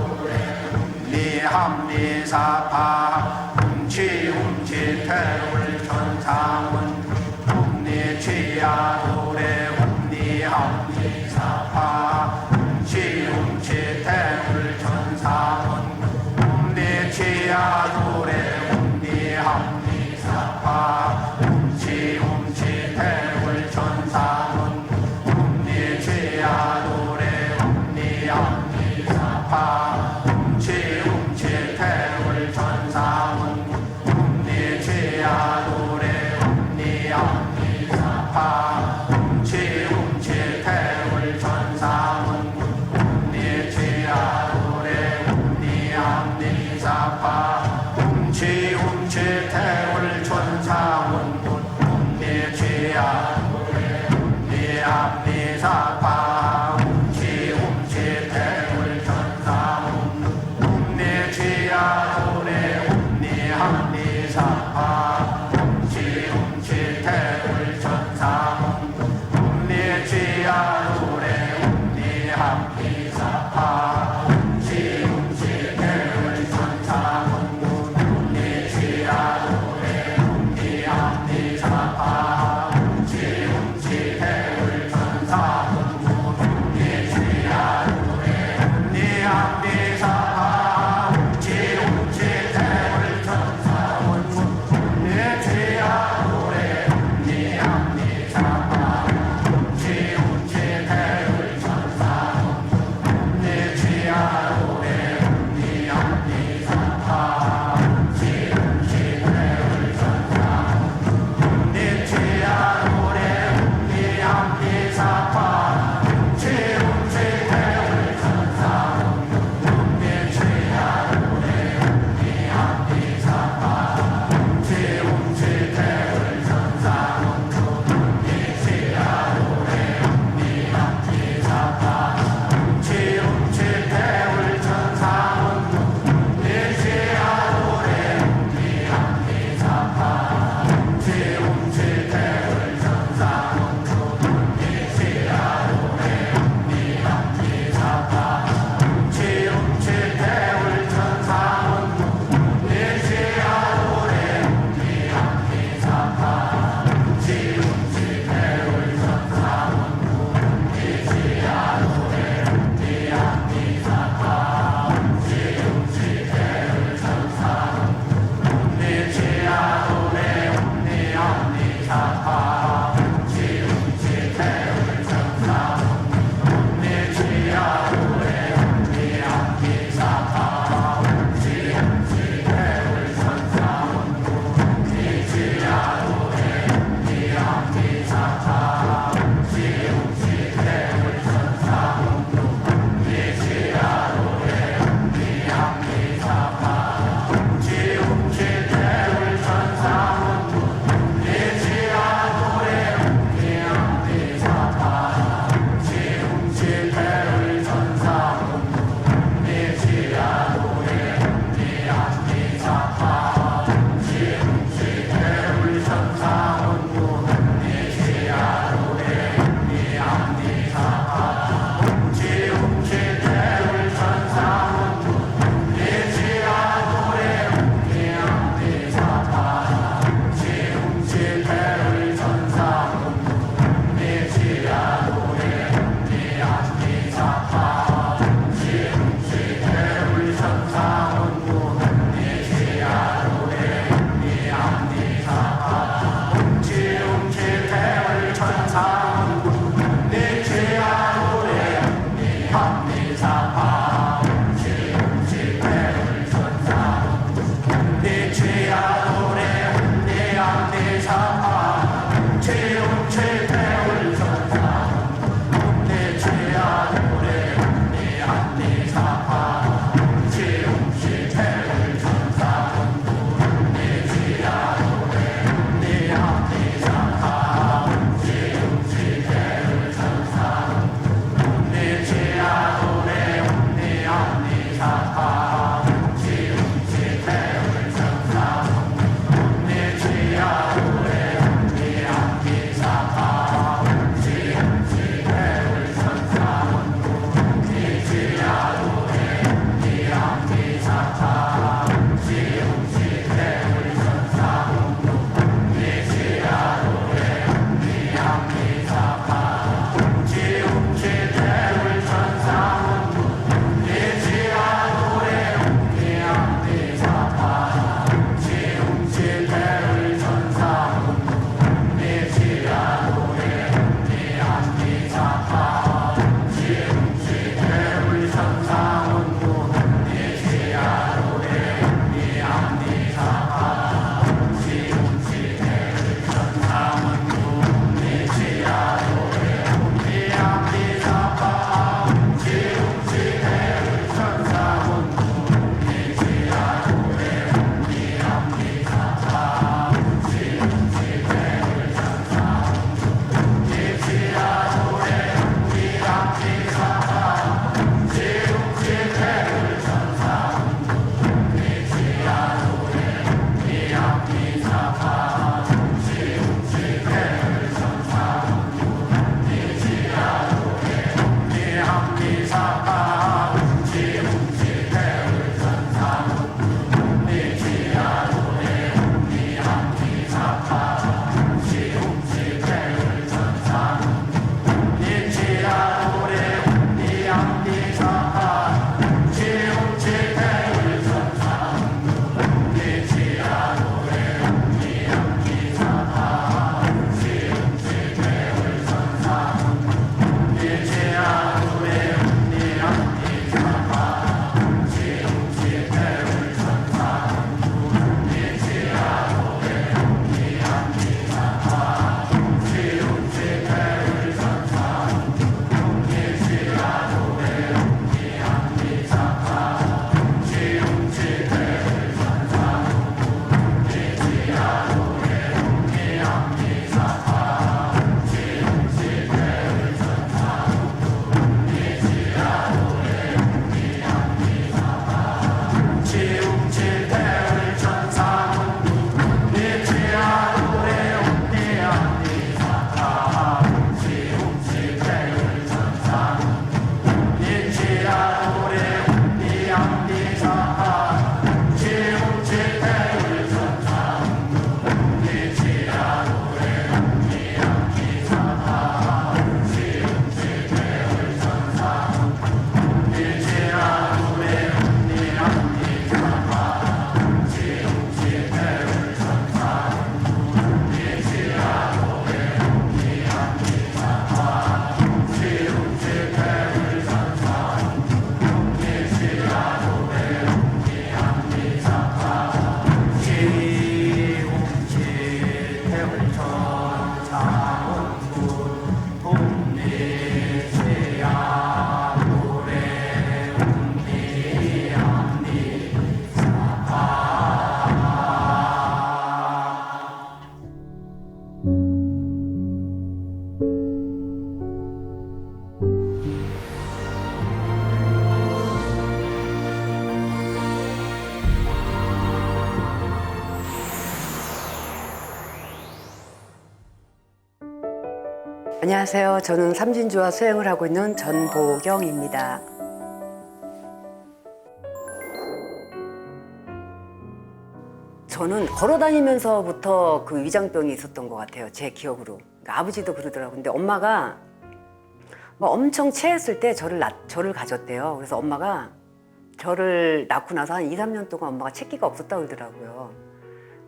훔리합리사파 훔치 태울 천상원 훔리치야 노래 훔리합리사파 훔치 태울 천상원 훔리치야 노래 훔리합리사파 훔치 태울 천상원 훔리치야 노래 훔리합리사파 훔치 태울 천상원 훔리치야 노래 훔리합리사파 훔치 태울 천상원 훔리치야 노래 훔리합리사파 훔치 태울 천상원 훔리치야 노래 훔리합리사파 훔치 태울 천상원 훔리치야 노래 훔리합리사파 훔치 태울 천상원 훔리치야 노래 훔리합리사파 훔치 태울 천상원 훔리치야 노래 안녕하세요. 저는 삼진주와 수행을 하고 있는 전보경입니다. 저는 걸어다니면서부터 그 위장병이 있었던 것 같아요. 제 기억으로. 그러니까 아버지도 그러더라고요. 근데 엄마가 막 엄청 체했을 때 저를 가졌대요. 그래서 엄마가 저를 낳고 나서 한 2, 3년 동안 엄마가 체기가 없었다고 그러더라고요.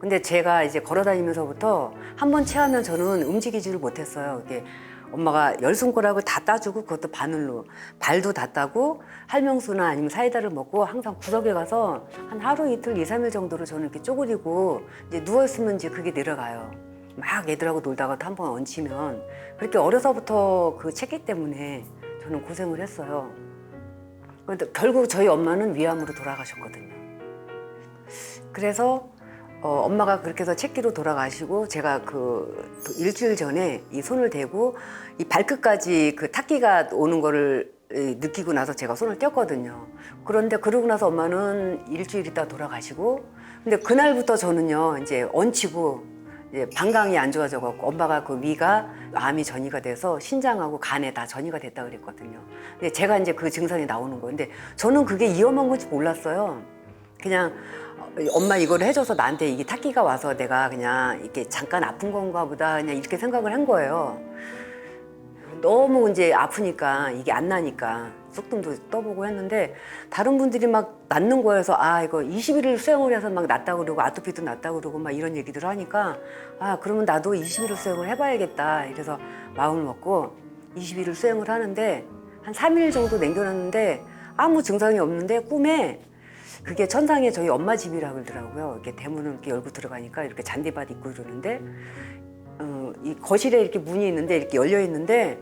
근데 제가 이제 걸어다니면서부터 한 번 체하면 저는 움직이지를 못했어요. 이게 엄마가 열 손가락을 다 따주고 그것도 바늘로 발도 다 따고 할명수나 아니면 사이다를 먹고 항상 구석에 가서 한 하루 이틀 2, 3일 정도로 저는 이렇게 쪼그리고 이제 누워있으면 이제 그게 내려가요. 막 애들하고 놀다가 또 한 번 얹히면 그렇게 어려서부터 그 체기 때문에 저는 고생을 했어요. 그런데 결국 저희 엄마는 위암으로 돌아가셨거든요. 그래서 엄마가 그렇게 해서 체기로 돌아가시고 제가 그 일주일 전에 이 손을 대고 이 발끝까지 그 탁기가 오는 거를 느끼고 나서 제가 손을 뗐거든요. 그런데 그러고 나서 엄마는 일주일 있다 돌아가시고 근데 그날부터 저는요 이제 얹히고 이제 방광이 안 좋아져 갖고 엄마가 그 위가 암이 전이가 돼서 신장하고 간에 다 전이가 됐다 그랬거든요. 근데 제가 이제 그 증상이 나오는 거예요. 근데 저는 그게 위험한 건지 몰랐어요. 그냥 엄마 이걸 해줘서 나한테 이게 탁기가 와서 내가 그냥 이렇게 잠깐 아픈 건가 보다 그냥 이렇게 생각을 한 거예요. 너무 이제 아프니까 이게 안 나니까 쑥뜸도 떠보고 했는데 다른 분들이 막 낫는 거여서 아 이거 21일 수행을 해서 막 낫다고 그러고 아토피도 낫다고 그러고 막 이런 얘기들을 하니까 아 그러면 나도 21일 수행을 해봐야겠다 이래서 마음을 먹고 21일 수행을 하는데 한 3일 정도 남겨놨는데 아무 증상이 없는데 꿈에 그게 천상에 저희 엄마 집이라고 그러더라고요. 이렇게 대문을 이렇게 열고 들어가니까 이렇게 잔디밭 있고 이러는데 이 거실에 이렇게 문이 있는데 이렇게 열려 있는데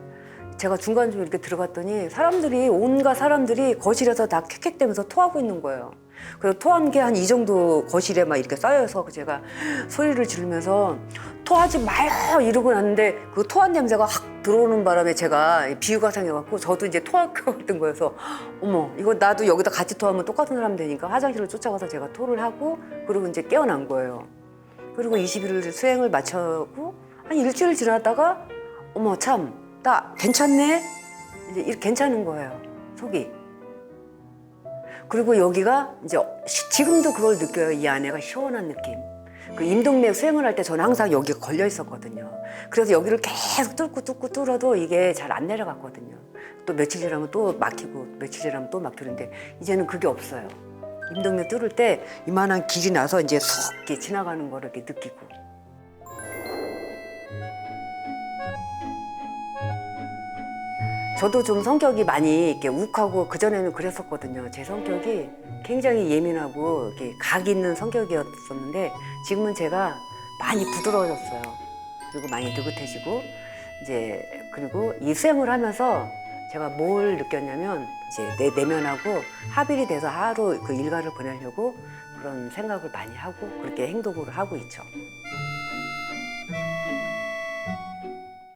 제가 중간중에 이렇게 들어갔더니 사람들이 온갖 사람들이 거실에서 다 캑캑대면서 토하고 있는 거예요. 그래서 토한 게 한 이 정도 거실에 막 이렇게 쌓여서 제가 소리를 지르면서 토하지 마요 이러고 났는데 그 토한 냄새가 확 들어오는 바람에 제가 비유가 생겨갖고 저도 이제 토할 것 같은 거여서 어머 이거 나도 여기다 같이 토하면 똑같은 사람 되니까 화장실을 쫓아가서 제가 토를 하고 그리고 이제 깨어난 거예요. 그리고 21일 수행을 마치고 한 일주일 지났다가 어머 참 나 괜찮네? 이제 이렇게 괜찮은 거예요, 속이. 그리고 여기가 이제 지금도 그걸 느껴요. 이 안에가 시원한 느낌. 그 임동맥 수행을 할 때 저는 항상 여기가 걸려 있었거든요. 그래서 여기를 계속 뚫고 뚫어도 이게 잘 안 내려갔거든요. 또 며칠 지나면 또 막히고 며칠 지나면 또 막히는데 이제는 그게 없어요. 임동맥 뚫을 때 이만한 길이 나서 이제 쏙 이렇게 지나가는 거를 이렇게 느끼고. 저도 좀 성격이 많이 이렇게 욱하고 그전에는 그랬었거든요. 제 성격이 굉장히 예민하고 이렇게 각 있는 성격이었었는데 지금은 제가 많이 부드러워졌어요. 그리고 많이 느긋해지고 이제 그리고 이 수행을 하면서 제가 뭘 느꼈냐면 이제 내 내면하고 합일이 돼서 하루 그 일과를 보내려고 그런 생각을 많이 하고 그렇게 행동을 하고 있죠.